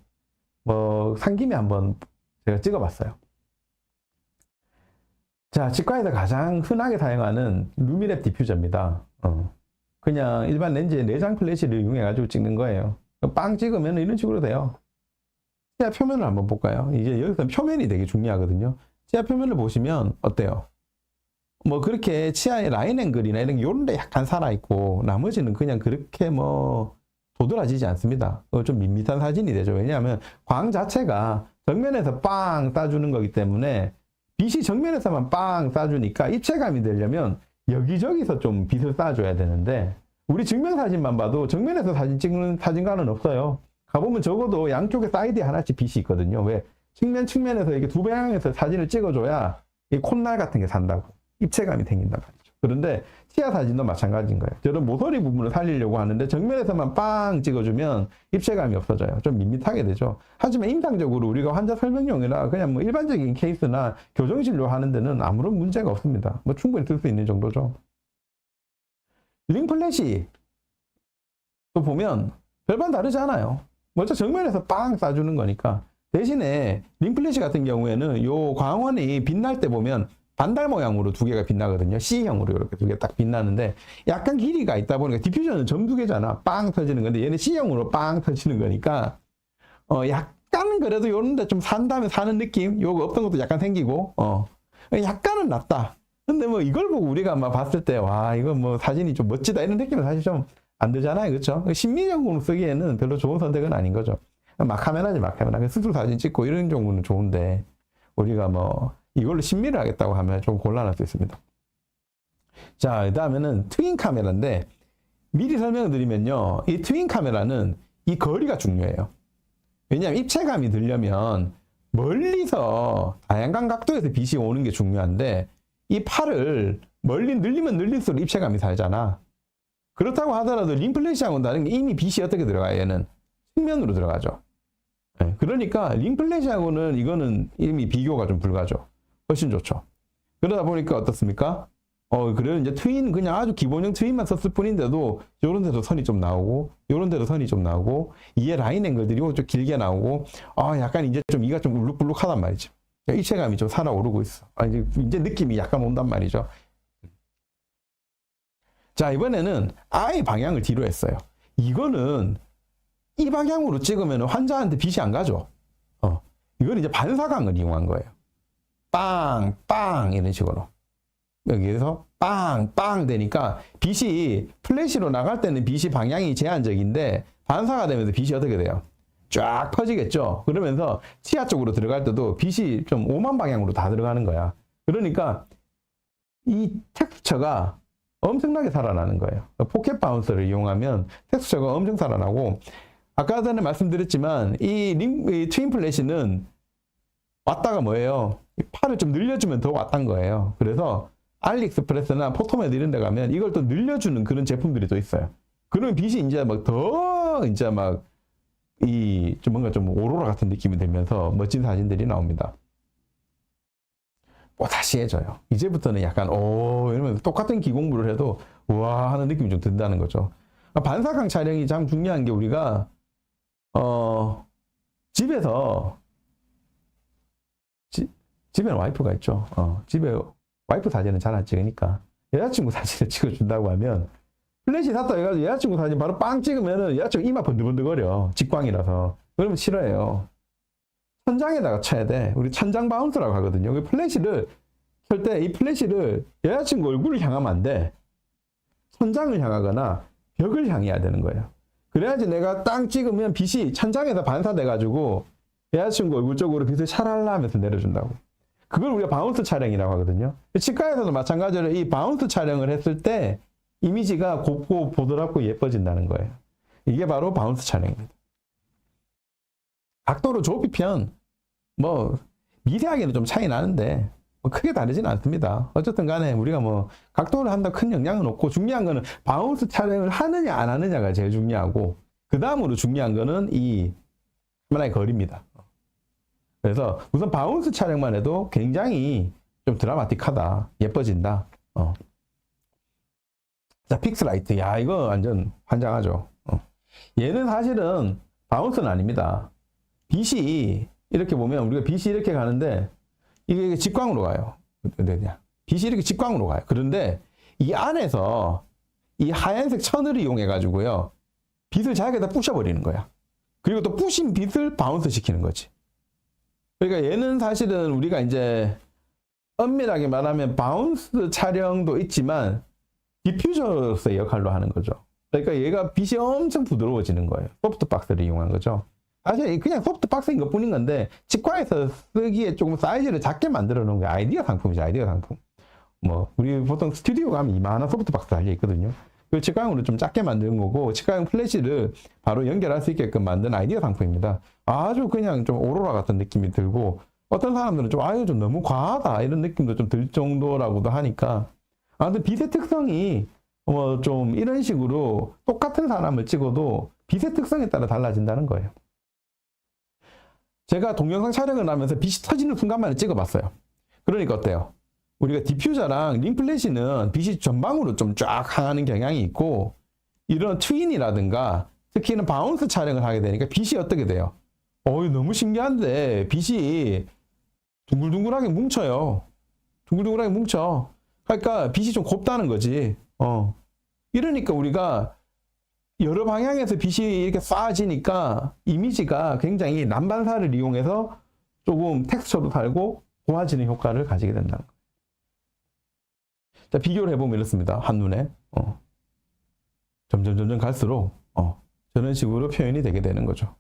뭐 산 김에 한번 제가 찍어봤어요. 자, 치과에서 가장 흔하게 사용하는 루미랩 디퓨저입니다. 그냥 일반 렌즈에 내장 플래시를 이용해 가지고 찍는 거예요. 빵 찍으면 이런 식으로 돼요. 치아 표면을 한번 볼까요? 이제 여기서 표면이 되게 중요하거든요. 치아 표면을 보시면 어때요? 뭐 그렇게 치아의 라인 앵글이나 이런 게 요런 데 약간 살아있고 나머지는 그냥 그렇게 뭐 도드라지지 않습니다. 좀 밋밋한 사진이 되죠. 왜냐하면 광 자체가 정면에서 빵 쏴주는 거기 때문에 빛이 정면에서만 빵 쏴주니까 입체감이 되려면 여기저기서 좀 빛을 쏴줘야 되는데 우리 정면 사진만 봐도 정면에서 사진 찍는 사진관은 없어요. 가보면 적어도 양쪽에 사이드에 하나씩 빛이 있거든요. 왜? 측면에서 이렇게 두 방향에서 사진을 찍어줘야 이 콧날 같은 게 산다고. 입체감이 생긴다고 하죠. 그런데 치아 사진도 마찬가지인 거예요. 저런 모서리 부분을 살리려고 하는데 정면에서만 빵 찍어주면 입체감이 없어져요. 좀 밋밋하게 되죠. 하지만 임상적으로 우리가 환자 설명용이나 그냥 뭐 일반적인 케이스나 교정진료 하는 데는 아무런 문제가 없습니다. 뭐 충분히 쓸 수 있는 정도죠. 링플래시 또 보면 별반 다르지 않아요. 먼저 정면에서 빵 쏴주는 거니까. 대신에 링플래시 같은 경우에는 요 광원이 빛날 때 보면 반달 모양으로 두 개가 빛나거든요. C형으로 이렇게 두 개 딱 빛나는데 약간 길이가 있다 보니까 디퓨저는 점 두 개잖아. 빵 터지는 건데 얘는 C형으로 빵 터지는 거니까 약간 그래도 요런데 좀 산 다음에 사는 느낌? 요거 없던 것도 약간 생기고 약간은 낫다. 근데 뭐 이걸 보고 우리가 막 봤을 때 와 이거 뭐 사진이 좀 멋지다 이런 느낌은 사실 좀 안 들잖아요. 그렇죠? 심미적으로 쓰기에는 별로 좋은 선택은 아닌 거죠. 마카메라지 마카메라. 수술 사진 찍고 이런 경우는 좋은데 우리가 뭐 이걸로 심미를 하겠다고 하면 좀 곤란할 수 있습니다. 자, 그 다음에는 트윈 카메라인데 미리 설명을 드리면요. 이 트윈 카메라는 이 거리가 중요해요. 왜냐하면 입체감이 들려면 멀리서 다양한 각도에서 빛이 오는 게 중요한데 이 팔을 멀리 늘리면 늘릴수록 입체감이 살잖아. 그렇다고 하더라도 링플래시하고는 다른 게 이미 빛이 어떻게 들어가요? 얘는 측면으로 들어가죠. 네, 그러니까 링플래시하고는 이거는 이미 비교가 좀 불가죠. 훨씬 좋죠. 그러다 보니까 어떻습니까? 그래요. 이제 트윈, 그냥 아주 기본형 트윈만 썼을 뿐인데도, 요런 데도 선이 좀 나오고, 요런 데도 선이 좀 나오고, 이에 라인 앵글들이 좀 길게 나오고, 약간 이제 좀 이가 좀 울룩불룩하단 말이죠. 입체감이 좀 살아오르고 있어. 이제 느낌이 약간 온단 말이죠. 자, 이번에는 아예 방향을 뒤로 했어요. 이거는 이 방향으로 찍으면 환자한테 빛이 안 가죠. 이건 이제 반사광을 이용한 거예요. 빵, 빵, 이런 식으로. 여기에서 빵, 빵 되니까 빛이 플래시로 나갈 때는 빛이 방향이 제한적인데 반사가 되면서 빛이 어떻게 돼요? 쫙 퍼지겠죠? 그러면서 치아 쪽으로 들어갈 때도 빛이 좀 오만 방향으로 다 들어가는 거야. 그러니까 이 텍스처가 엄청나게 살아나는 거예요. 포켓 바운서를 이용하면 텍스처가 엄청 살아나고 아까 전에 말씀드렸지만 이 트윈 플래시는 왔다가 뭐예요? 이 팔을 좀 늘려주면 더 왔단 거예요. 그래서 알리익스프레스나 포토매드 이런 데 가면 이걸 또 늘려주는 그런 제품들이 또 있어요. 그러면 빛이 이제 막 더 이제 막 좀 뭔가 좀 오로라 같은 느낌이 들면서 멋진 사진들이 나옵니다. 뽀다시해져요. 이제부터는 약간 이러면서 똑같은 기공부를 해도 우와 하는 느낌이 좀 든다는 거죠. 반사광 촬영이 참 중요한 게 우리가 집에서 집에는 와이프가 있죠. 집에 와이프 사진은 잘 안 찍으니까 여자친구 사진을 찍어준다고 하면 플래시 샀다 해가지고 여자친구 사진 바로 빵 찍으면은 여자친구 이마 번득번득거려. 직광이라서. 그러면 싫어해요. 천장에다가 쳐야 돼. 우리 천장 바운스라고 하거든요. 그 플래시를 켤 때 이 플래시를 여자친구 얼굴을 향하면 안 돼. 천장을 향하거나 벽을 향해야 되는 거예요. 그래야지 내가 땅 찍으면 빛이 천장에서 반사돼가지고 여자친구 얼굴 쪽으로 빛을 샤랄라 하면서 내려준다고. 그걸 우리가 바운스 촬영이라고 하거든요. 치과에서도 마찬가지로 이 바운스 촬영을 했을 때 이미지가 곱고 보드랍고 예뻐진다는 거예요. 이게 바로 바운스 촬영입니다. 각도를 좁히면 뭐 미세하게는 좀 차이 나는데 뭐 크게 다르지는 않습니다. 어쨌든 간에 우리가 뭐 각도를 한다 큰 영향은 없고 중요한 거는 바운스 촬영을 하느냐 안 하느냐가 제일 중요하고 그 다음으로 중요한 거는 이 카메라의 거리입니다. 그래서 우선 바운스 촬영만 해도 굉장히 좀 드라마틱하다. 예뻐진다. 자, 픽스라이트. 야, 이거 완전 환장하죠. 얘는 사실은 바운스는 아닙니다. 빛이 이렇게 보면 우리가 빛이 이렇게 가는데 이게 직광으로 가요. 빛이 이렇게 직광으로 가요. 그런데 이 안에서 이 하얀색 천을 이용해 가지고요. 빛을 자기에다 부셔버리는 거야. 그리고 또 부신 빛을 바운스 시키는 거지. 그러니까 얘는 사실은 우리가 이제 엄밀하게 말하면 바운스 촬영도 있지만 디퓨저로서의 역할로 하는 거죠. 그러니까 얘가 빛이 엄청 부드러워지는 거예요. 소프트박스를 이용한 거죠. 사실 그냥 소프트박스인 것 뿐인 건데 치과에서 쓰기에 조금 사이즈를 작게 만들어 놓은 게 아이디어 상품이죠. 아이디어 상품. 뭐 우리 보통 스튜디오 가면 이만한 소프트박스 달려 있거든요. 그 치과용으로 좀 작게 만든 거고 치과용 플래시를 바로 연결할 수 있게끔 만든 아이디어 상품입니다. 아주 그냥 좀 오로라 같은 느낌이 들고 어떤 사람들은 좀 너무 과하다 이런 느낌도 좀 들 정도라고도 하니까 아무튼 빛의 특성이 좀 이런 식으로 똑같은 사람을 찍어도 빛의 특성에 따라 달라진다는 거예요. 제가 동영상 촬영을 하면서 빛이 터지는 순간만에 찍어봤어요. 그러니까 어때요? 우리가 디퓨저랑 링플래시는 빛이 전방으로 좀 쫙 향하는 경향이 있고 이런 트윈이라든가 특히는 바운스 촬영을 하게 되니까 빛이 어떻게 돼요? 너무 신기한데 빛이 둥글둥글하게 뭉쳐요. 둥글둥글하게 뭉쳐. 그러니까 빛이 좀 곱다는 거지. 이러니까 우리가 여러 방향에서 빛이 이렇게 쏴지니까 이미지가 굉장히 난반사를 이용해서 조금 텍스처도 달고 고와지는 효과를 가지게 된다는 거예요. 자, 비교를 해보면 이렇습니다. 한눈에. 점점 갈수록 저런 식으로 표현이 되게 되는 거죠.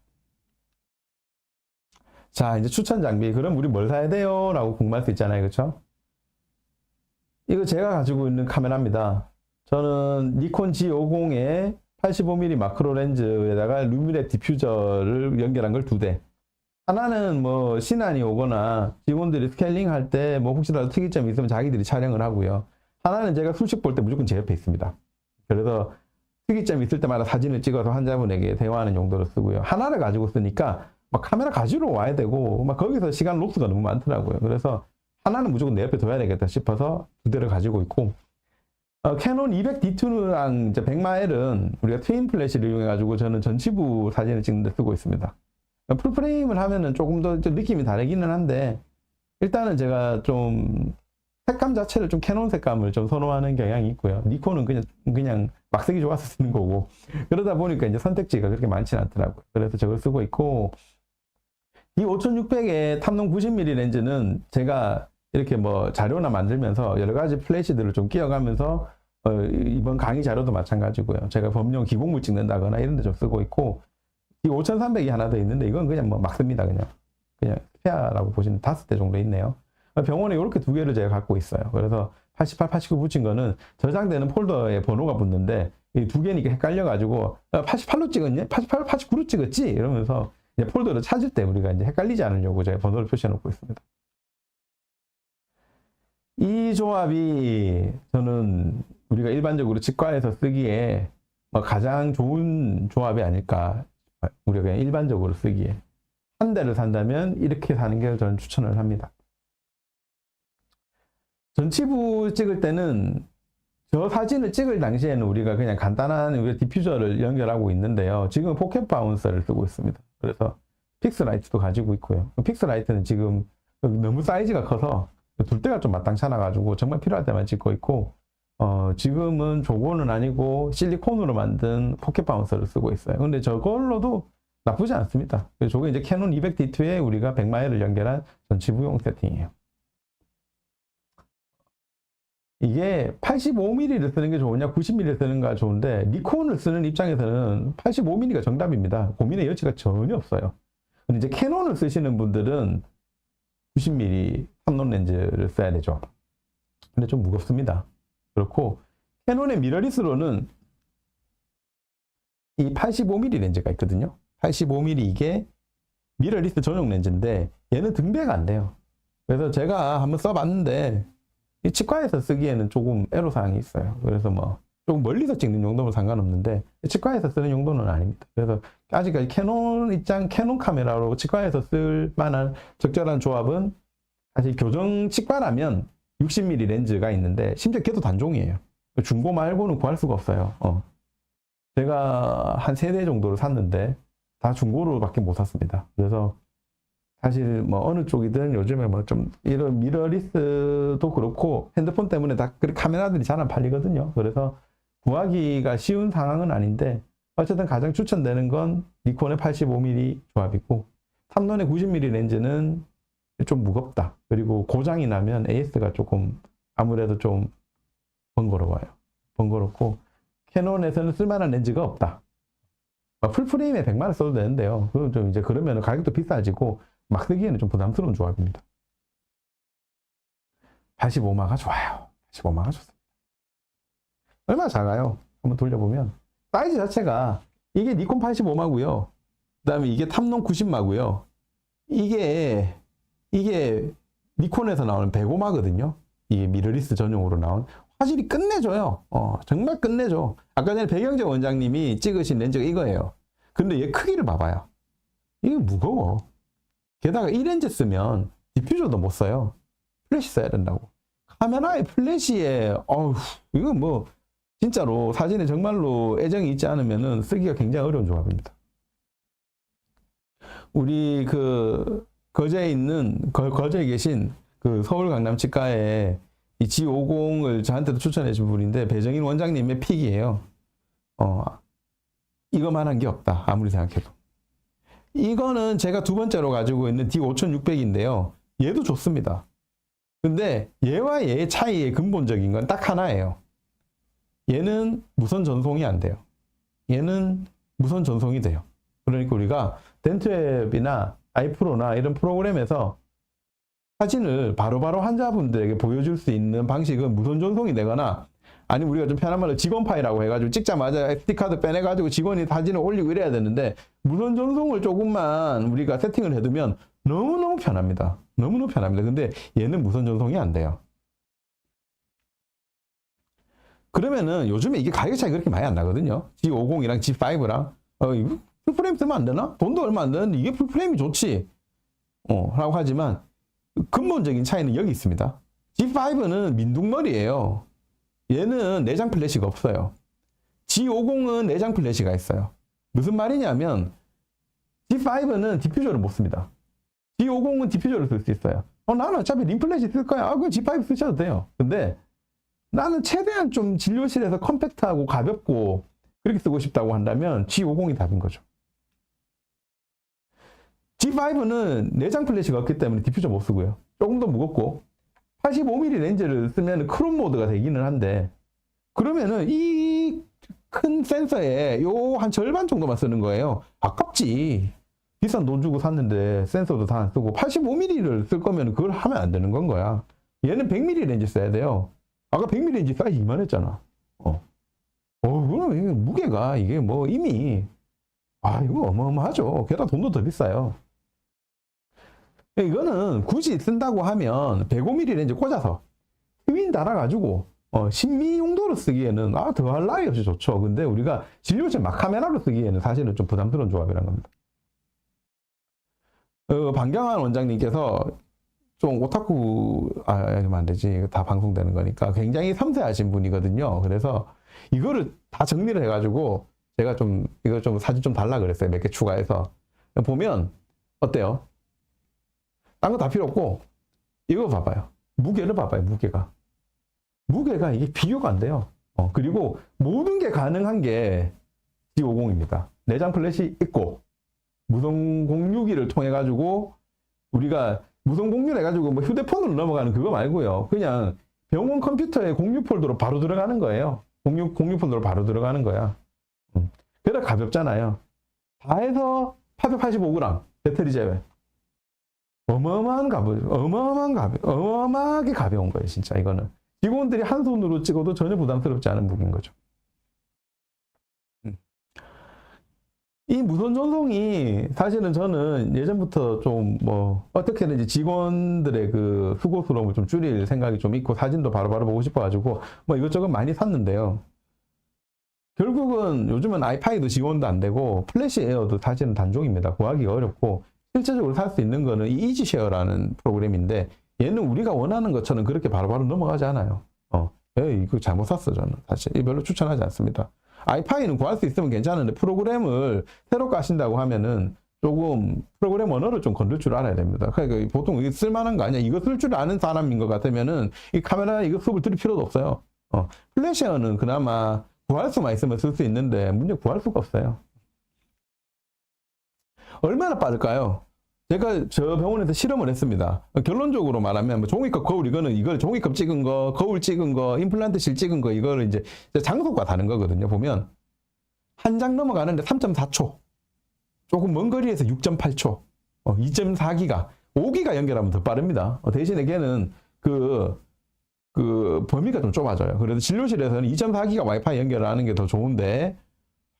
자, 이제 추천 장비. 그럼 우리 뭘 사야 돼요? 라고 궁금할 수 있잖아요. 그렇죠? 이거 제가 가지고 있는 카메라입니다. 저는 니콘 G50에 85mm 마크로 렌즈에다가 루미넷 디퓨저를 연결한 걸 2대. 하나는 뭐 신안이 오거나 직원들이 스케일링 할 때 뭐 혹시라도 특이점이 있으면 자기들이 촬영을 하고요. 하나는 제가 술식 볼 때 무조건 제 옆에 있습니다. 그래서 특이점이 있을 때마다 사진을 찍어서 환자분에게 대화하는 용도로 쓰고요. 하나를 가지고 쓰니까 막 카메라 가지러 와야 되고 막 거기서 시간 롭스가 너무 많더라고요. 그래서 하나는 무조건 내 옆에 둬야 되겠다 싶어서 2대를 가지고 있고 캐논 200D2랑 이제 100마일은 우리가 트윈 플래시를 이용해 가지고 저는 전치부 사진을 찍는 데 쓰고 있습니다. 풀프레임을 하면은 조금 더 느낌이 다르기는 한데 일단은 제가 좀 색감 자체를 좀 캐논 색감을 좀 선호하는 경향이 있고요. 니콘은 그냥 막 쓰기 좋아서 쓰는 거고 그러다 보니까 이제 선택지가 그렇게 많지는 않더라고요. 그래서 저걸 쓰고 있고 이 5600의 탐농 90mm 렌즈는 제가 이렇게 뭐 자료나 만들면서 여러 가지 플래시들을 좀 끼워가면서 이번 강의 자료도 마찬가지고요. 제가 범용 기공물 찍는다거나 이런 데 좀 쓰고 있고 이 5300이 하나 더 있는데 이건 그냥 뭐 막 씁니다. 그냥 스페어라고 보시면 5대 정도 있네요. 병원에 이렇게 2개를 제가 갖고 있어요. 그래서 88, 89 붙인 거는 저장되는 폴더에 번호가 붙는데 이 두 개니까 헷갈려가지고 88로 찍었냐? 88, 89로 찍었지? 이러면서 이제 폴더를 찾을 때 우리가 이제 헷갈리지 않으려고 제가 번호를 표시해 놓고 있습니다. 이 조합이 저는 우리가 일반적으로 치과에서 쓰기에 가장 좋은 조합이 아닐까. 우리가 그냥 일반적으로 쓰기에. 한 대를 산다면 이렇게 사는 게 저는 추천을 합니다. 전치부 찍을 때는 저 사진을 찍을 당시에는 우리가 그냥 간단한 우리 디퓨저를 연결하고 있는데요. 지금 포켓 바운서를 쓰고 있습니다. 그래서 픽스라이트도 가지고 있고요. 픽스라이트는 지금 너무 사이즈가 커서 둘 때가 좀 마땅치 않아 가지고 정말 필요할 때만 찍고 있고, 지금은 저거는 아니고 실리콘으로 만든 포켓 바운서를 쓰고 있어요. 근데 저걸로도 나쁘지 않습니다. 저게 이제 캐논 200D2에 우리가 100마일을 연결한 전치부용 세팅이에요. 이게 85mm를 쓰는 게 좋으냐 90mm를 쓰는 게 좋은데, 니콘을 쓰는 입장에서는 85mm가 정답입니다. 고민의 여지가 전혀 없어요. 근데 이제 캐논을 쓰시는 분들은 90mm 탐론 렌즈를 써야 되죠. 근데 좀 무겁습니다. 그렇고 캐논의 미러리스로는 이 85mm 렌즈가 있거든요. 85mm 이게 미러리스 전용 렌즈인데 얘는 등배가 안 돼요. 그래서 제가 한번 써봤는데 이 치과에서 쓰기에는 조금 애로사항이 있어요. 그래서 뭐 조금 멀리서 찍는 용도면 상관없는데 치과에서 쓰는 용도는 아닙니다. 그래서 아직까지 캐논 카메라로 치과에서 쓸 만한 적절한 조합은 사실 교정 치과라면 60mm 렌즈가 있는데 심지어 걔도 단종이에요. 중고 말고는 구할 수가 없어요. 제가 한 3대 정도를 샀는데 다 중고로밖에 못 샀습니다. 그래서 사실 뭐 어느 쪽이든 요즘에 뭐 좀 이런 미러리스도 그렇고 핸드폰 때문에 다 카메라들이 잘 안 팔리거든요. 그래서 구하기가 쉬운 상황은 아닌데 어쨌든 가장 추천되는 건 니콘의 85mm 조합이고, 탐론의 90mm 렌즈는 좀 무겁다. 그리고 고장이 나면 AS가 조금 아무래도 좀 번거로워요. 번거롭고 캐논에서는 쓸만한 렌즈가 없다. 풀프레임에 100만원 써도 되는데요. 그럼 좀 이제 그러면 가격도 비싸지고 막 쓰기에는 좀 부담스러운 조합입니다. 85마가 좋아요. 85마가 좋습니다. 얼마나 작아요? 한번 돌려보면 사이즈 자체가 이게 니콘 85마고요. 그 다음에 이게 탐론 90마고요. 이게 니콘에서 나오는 105마거든요. 이게 미러리스 전용으로 나온. 화질이 끝내줘요. 정말 끝내줘. 아까 전에 배경재 원장님이 찍으신 렌즈가 이거예요. 근데 얘 크기를 봐봐요. 이게 무거워. 게다가 이 렌즈 쓰면 디퓨저도 못 써요. 플래시 써야 된다고. 카메라에 플래시에 이거 뭐 진짜로 사진에 정말로 애정이 있지 않으면은 쓰기가 굉장히 어려운 조합입니다. 우리 그 거제에 계신 그 서울 강남 치과에 이 G50을 저한테도 추천해 준 분인데 배정인 원장님의 픽이에요. 이거만한 게 없다. 아무리 생각해도. 이거는 제가 두 번째로 가지고 있는 D5600인데요. 얘도 좋습니다. 근데 얘와 얘의 차이의 근본적인 건 딱 하나예요. 얘는 무선 전송이 안 돼요. 얘는 무선 전송이 돼요. 그러니까 우리가 덴트웹이나 아이프로나 이런 프로그램에서 사진을 바로바로 환자분들에게 보여줄 수 있는 방식은 무선 전송이 되거나, 아니면 우리가 좀 편한 말로 직원 파일이라고 해가지고 찍자마자 SD카드 빼내가지고 직원이 사진을 올리고 이래야 되는데, 무선 전송을 조금만 우리가 세팅을 해두면 너무너무 편합니다. 너무너무 편합니다. 근데 얘는 무선 전송이 안 돼요. 그러면은 요즘에 이게 가격 차이 그렇게 많이 안 나거든요. G50이랑 G5랑 이거 풀프레임 쓰면 안 되나? 돈도 얼마 안 되는데 이게 풀프레임이 좋지 라고 하지만 근본적인 차이는 여기 있습니다. G5는 민둥머리예요. 얘는 내장 플래시가 없어요. G50은 내장 플래시가 있어요. 무슨 말이냐면 G5는 디퓨저를 못 씁니다. G50은 디퓨저를 쓸 수 있어요. 나는 어차피 림 플래시 쓸 거야. 그럼 G5 쓰셔도 돼요. 근데 나는 최대한 좀 진료실에서 컴팩트하고 가볍고 그렇게 쓰고 싶다고 한다면 G50이 답인 거죠. G5는 내장 플래시가 없기 때문에 디퓨저 못 쓰고요. 조금 더 무겁고 85mm 렌즈를 쓰면 크롬 모드가 되기는 한데, 그러면은 이 큰 센서에 요 한 절반 정도만 쓰는 거예요. 아깝지. 비싼 돈 주고 샀는데 센서도 다 안 쓰고 85mm를 쓸 거면 그걸 하면 안 되는 건 거야. 얘는 100mm 렌즈 써야 돼요. 아까 100mm인지 사이즈 이만했잖아. 그럼 이게 무게가 이게 뭐 이미 이거 어마어마하죠. 게다가 돈도 더 비싸요. 이거는 굳이 쓴다고 하면 105mm 렌즈 꽂아서 트윈 달아가지고 신미 용도로 쓰기에는 더할 나위 없이 좋죠. 근데 우리가 진료실 막 카메라로 쓰기에는 사실은 좀 부담스러운 조합이라는 겁니다. 방경환 원장님께서 좀 오타쿠 이러면 안 되지. 다 방송되는 거니까 굉장히 섬세하신 분이거든요. 그래서 이거를 다 정리를 해가지고 제가 좀 이거 좀 사진 좀 달라 그랬어요. 몇 개 추가해서 보면 어때요? 딴 거 다 필요 없고 이거 봐봐요. 무게를 봐봐요. 무게가 이게 비교가 안 돼요. 그리고 모든 게 가능한 게 G50입니다. 내장 플래시 있고 무선 공유기를 통해 가지고 우리가 무선 공유를 해가지고 뭐 휴대폰으로 넘어가는 그거 말고요. 그냥 병원 컴퓨터에 공유 폴더로 바로 들어가는 거예요. 공유 폴더로 바로 들어가는 거야. 그래서 가볍잖아요. 다 해서 885g 배터리 제외. 어마어마하게 가벼운 거예요. 진짜 이거는. 직원들이 한 손으로 찍어도 전혀 부담스럽지 않은 무게인 거죠. 이 무선 전송이 사실은 저는 예전부터 좀 어떻게든 직원들의 그 수고스러움을 좀 줄일 생각이 좀 있고 사진도 바로바로 보고 싶어가지고 이것저것 많이 샀는데요. 결국은 요즘은 아이파이도 지원도 안 되고 플래시 에어도 사실은 단종입니다. 구하기가 어렵고 실제적으로 살 수 있는 거는 이 이지쉐어라는 프로그램인데 얘는 우리가 원하는 것처럼 그렇게 바로바로 넘어가지 않아요. 이거 잘못 샀어 저는. 사실 별로 추천하지 않습니다. 아이파이는 구할 수 있으면 괜찮은데 프로그램을 새로 까신다고 하면은 조금 프로그램 언어를 좀 건들 줄 알아야 됩니다. 그러니까 보통 이게 쓸만한 거 아니야. 이거 쓸 줄 아는 사람인 것 같으면은 이 카메라 이거 수업을 들을 필요도 없어요. 플래시어는 그나마 구할 수만 있으면 쓸 수 있는데 문제 구할 수가 없어요. 얼마나 빠를까요? 제가 저 병원에서 실험을 했습니다. 결론적으로 말하면 종이컵 거울 이걸 종이컵 찍은 거, 거울 찍은 거, 임플란트 실 찍은 거 이거를 이제 장소가 다른 거거든요. 보면 한 장 넘어가는데 3.4초, 조금 먼 거리에서 6.8초, 2.4기가, 5기가 연결하면 더 빠릅니다. 대신에 걔는 그 범위가 좀 좁아져요. 그래서 진료실에서는 2.4기가 와이파이 연결하는 게 더 좋은데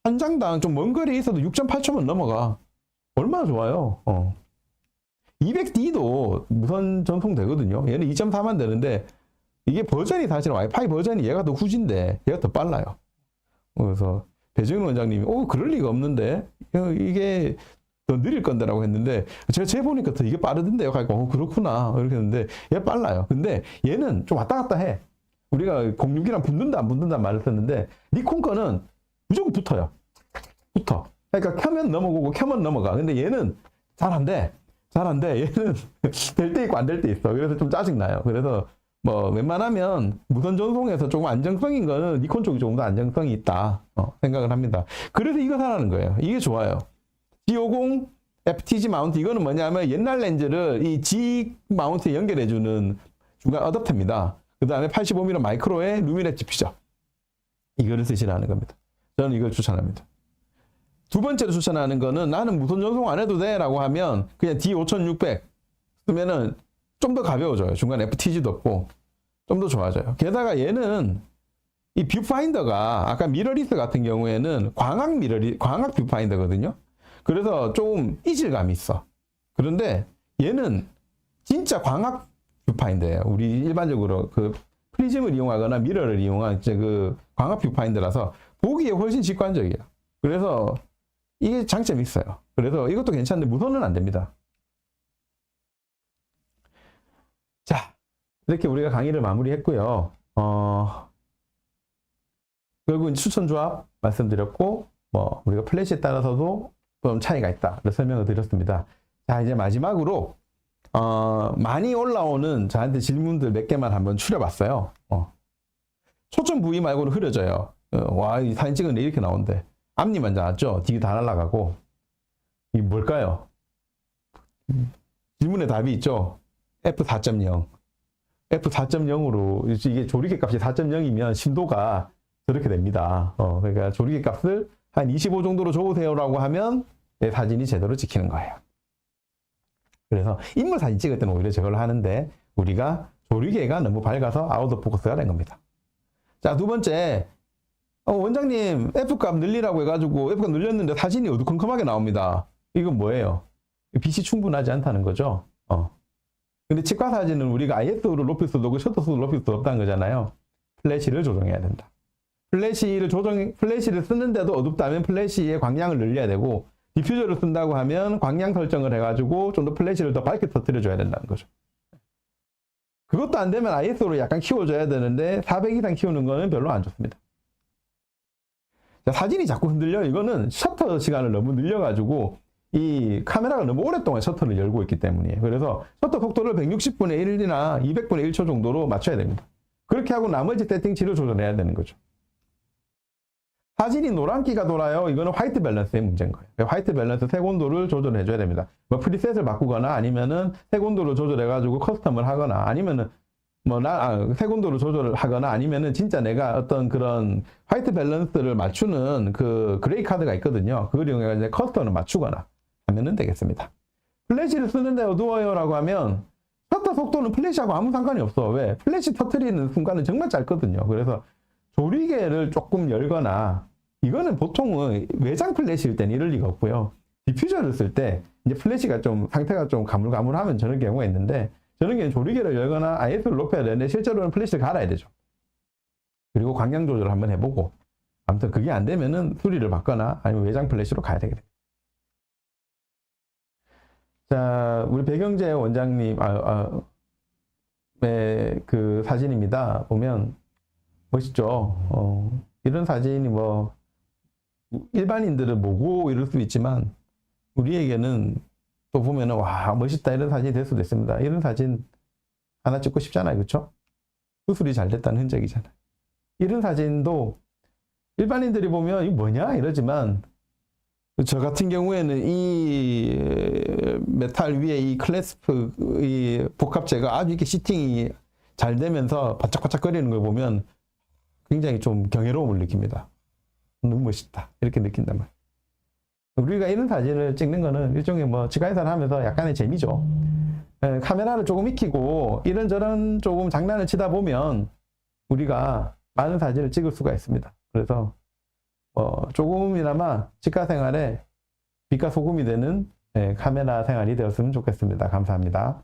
한 장당 좀 먼 거리에 있어도 6.8초면 넘어가. 얼마나 좋아요. 200D도 무선 전송 되거든요. 얘는 2.4만 되는데 이게 버전이 사실 와이파이 버전이 얘가 더 후진데 얘가 더 빨라요. 그래서 배정윤 원장님이 그럴 리가 없는데 이게 더 느릴 건데라고 했는데 제가 재보니까 더 이게 빠르던데요. 그러니까 그렇구나 이렇게 했는데 얘 빨라요. 근데 얘는 좀 왔다 갔다 해. 우리가 06이랑 붙는다 안 붙는다 말을 썼는데 니콘 거는 무조건 붙어요. 그러니까 켜면 넘어가고 켜면 넘어가. 근데 얘는 잘 안 돼. 얘는 될 때 있고 안 될 때 있어. 그래서 좀 짜증나요. 그래서 웬만하면 무선 전송에서 조금 안정성인 거는 니콘 쪽이 조금 더 안정성이 있다 생각을 합니다. 그래서 이거 사라는 거예요. 이게 좋아요. G50 FTG 마운트 이거는 뭐냐면 옛날 렌즈를 이 G 마운트에 연결해주는 중간 어댑터입니다. 그 다음에 85mm 마이크로의 루미넷 피셔 이거를 쓰시라는 겁니다. 저는 이걸 추천합니다. 두 번째로 추천하는 거는 나는 무선 전송 안 해도 돼 라고 하면 그냥 D5600 쓰면은 좀 더 가벼워져요. 중간 FTG도 없고 좀 더 좋아져요. 게다가 얘는 이 뷰파인더가 아까 미러리스 같은 경우에는 광학 뷰파인더거든요. 그래서 좀 이질감이 있어. 그런데 얘는 진짜 광학 뷰파인더예요. 우리 일반적으로 그 프리즘을 이용하거나 미러를 이용한 이제 그 광학 뷰파인더라서 보기에 훨씬 직관적이에요. 그래서 이게 장점이 있어요. 그래서 이것도 괜찮은데 무선은 안 됩니다. 자, 이렇게 우리가 강의를 마무리했고요. 결국은 추천 조합 말씀드렸고, 우리가 플래시에 따라서도 좀 차이가 있다. 설명을 드렸습니다. 자, 이제 마지막으로, 많이 올라오는 저한테 질문들 몇 개만 한번 추려봤어요. 초점 부위 말고는 흐려져요. 이 사진 찍은데 이렇게 나온대. 앞니 먼저 나왔죠? 뒤에 다 날아가고. 이게 뭘까요? 질문에 답이 있죠? F4.0. F4.0으로, 이게 조리개 값이 4.0이면 신도가 저렇게 됩니다. 그러니까 조리개 값을 한 25 정도로 줘보세요라고 하면 내 사진이 제대로 찍히는 거예요. 그래서 인물 사진 찍을 때는 오히려 저걸 하는데 우리가 조리개가 너무 밝아서 아웃 오브 포커스가 된 겁니다. 자, 두 번째, 원장님 F값 늘리라고 해가지고 F값 늘렸는데 사진이 어두컴컴하게 나옵니다. 이건 뭐예요? 빛이 충분하지 않다는 거죠. 근데 치과 사진은 우리가 ISO를 높일 수도 없고 셔터 수도 높일 수 없다는 거잖아요. 플래시를 조정해야 된다. 플래시를 쓰는데도 어둡다면 플래시의 광량을 늘려야 되고, 디퓨저를 쓴다고 하면 광량 설정을 해가지고 좀 더 플래시를 더 밝게 터뜨려줘야 된다는 거죠. 그것도 안 되면 ISO를 약간 키워줘야 되는데 400 이상 키우는 거는 별로 안 좋습니다. 자, 사진이 자꾸 흔들려. 이거는 셔터 시간을 너무 늘려가지고 이 카메라가 너무 오랫동안 셔터를 열고 있기 때문이에요. 그래서 셔터 속도를 160분의 1이나 200분의 1초 정도로 맞춰야 됩니다. 그렇게 하고 나머지 세팅치를 조절해야 되는 거죠. 사진이 노란기가 돌아요. 이거는 화이트 밸런스의 문제인 거예요. 화이트 밸런스 색온도를 조절해줘야 됩니다. 뭐 프리셋을 바꾸거나 아니면은 색온도를 조절해가지고 커스텀을 하거나 아니면은 색온도를 조절을 하거나 아니면은 진짜 내가 어떤 그런 화이트 밸런스를 맞추는 그 그레이 카드가 있거든요. 그걸 이용해서 이제 커스텀을 맞추거나 하면은 되겠습니다. 플래시를 쓰는데 어두워요라고 하면 셔터 속도는 플래시하고 아무 상관이 없어. 왜? 플래시 터트리는 순간은 정말 짧거든요. 그래서 조리개를 조금 열거나, 이거는 보통은 외장 플래시일 땐 이럴 리가 없고요. 디퓨저를 쓸 때 이제 플래시가 좀 상태가 좀 가물가물하면 저런 경우가 있는데, 저런 경우는 조리개를 열거나 ISO를 높여야 되는데 실제로는 플래시를 갈아야 되죠. 그리고 광량 조절을 한번 해보고, 아무튼 그게 안 되면은 수리를 받거나 아니면 외장 플래시로 가야 되겠다. 자, 우리 배경재 원장님 그 사진입니다. 보면 멋있죠. 이런 사진이 뭐 일반인들은 뭐고 이럴 수 있지만 우리에게는 또 보면은 와 멋있다 이런 사진이 될 수도 있습니다. 이런 사진 하나 찍고 싶잖아요, 그렇죠? 수술이 잘 됐다는 흔적이잖아요. 이런 사진도 일반인들이 보면 이거 뭐냐 이러지만, 저 같은 경우에는 이 메탈 위에 이 클래스프 이 복합재가 아주 이렇게 시팅이 잘 되면서 바짝바짝거리는 걸 보면 굉장히 좀 경이로움을 느낍니다. 너무 멋있다 이렇게 느낀단 말이에요. 우리가 이런 사진을 찍는 거는 일종의 뭐 치과의사를 하면서 약간의 재미죠. 카메라를 조금 익히고 이런저런 조금 장난을 치다 보면 우리가 많은 사진을 찍을 수가 있습니다. 그래서 조금이나마 치과 생활에 빛과 소금이 되는 카메라 생활이 되었으면 좋겠습니다. 감사합니다.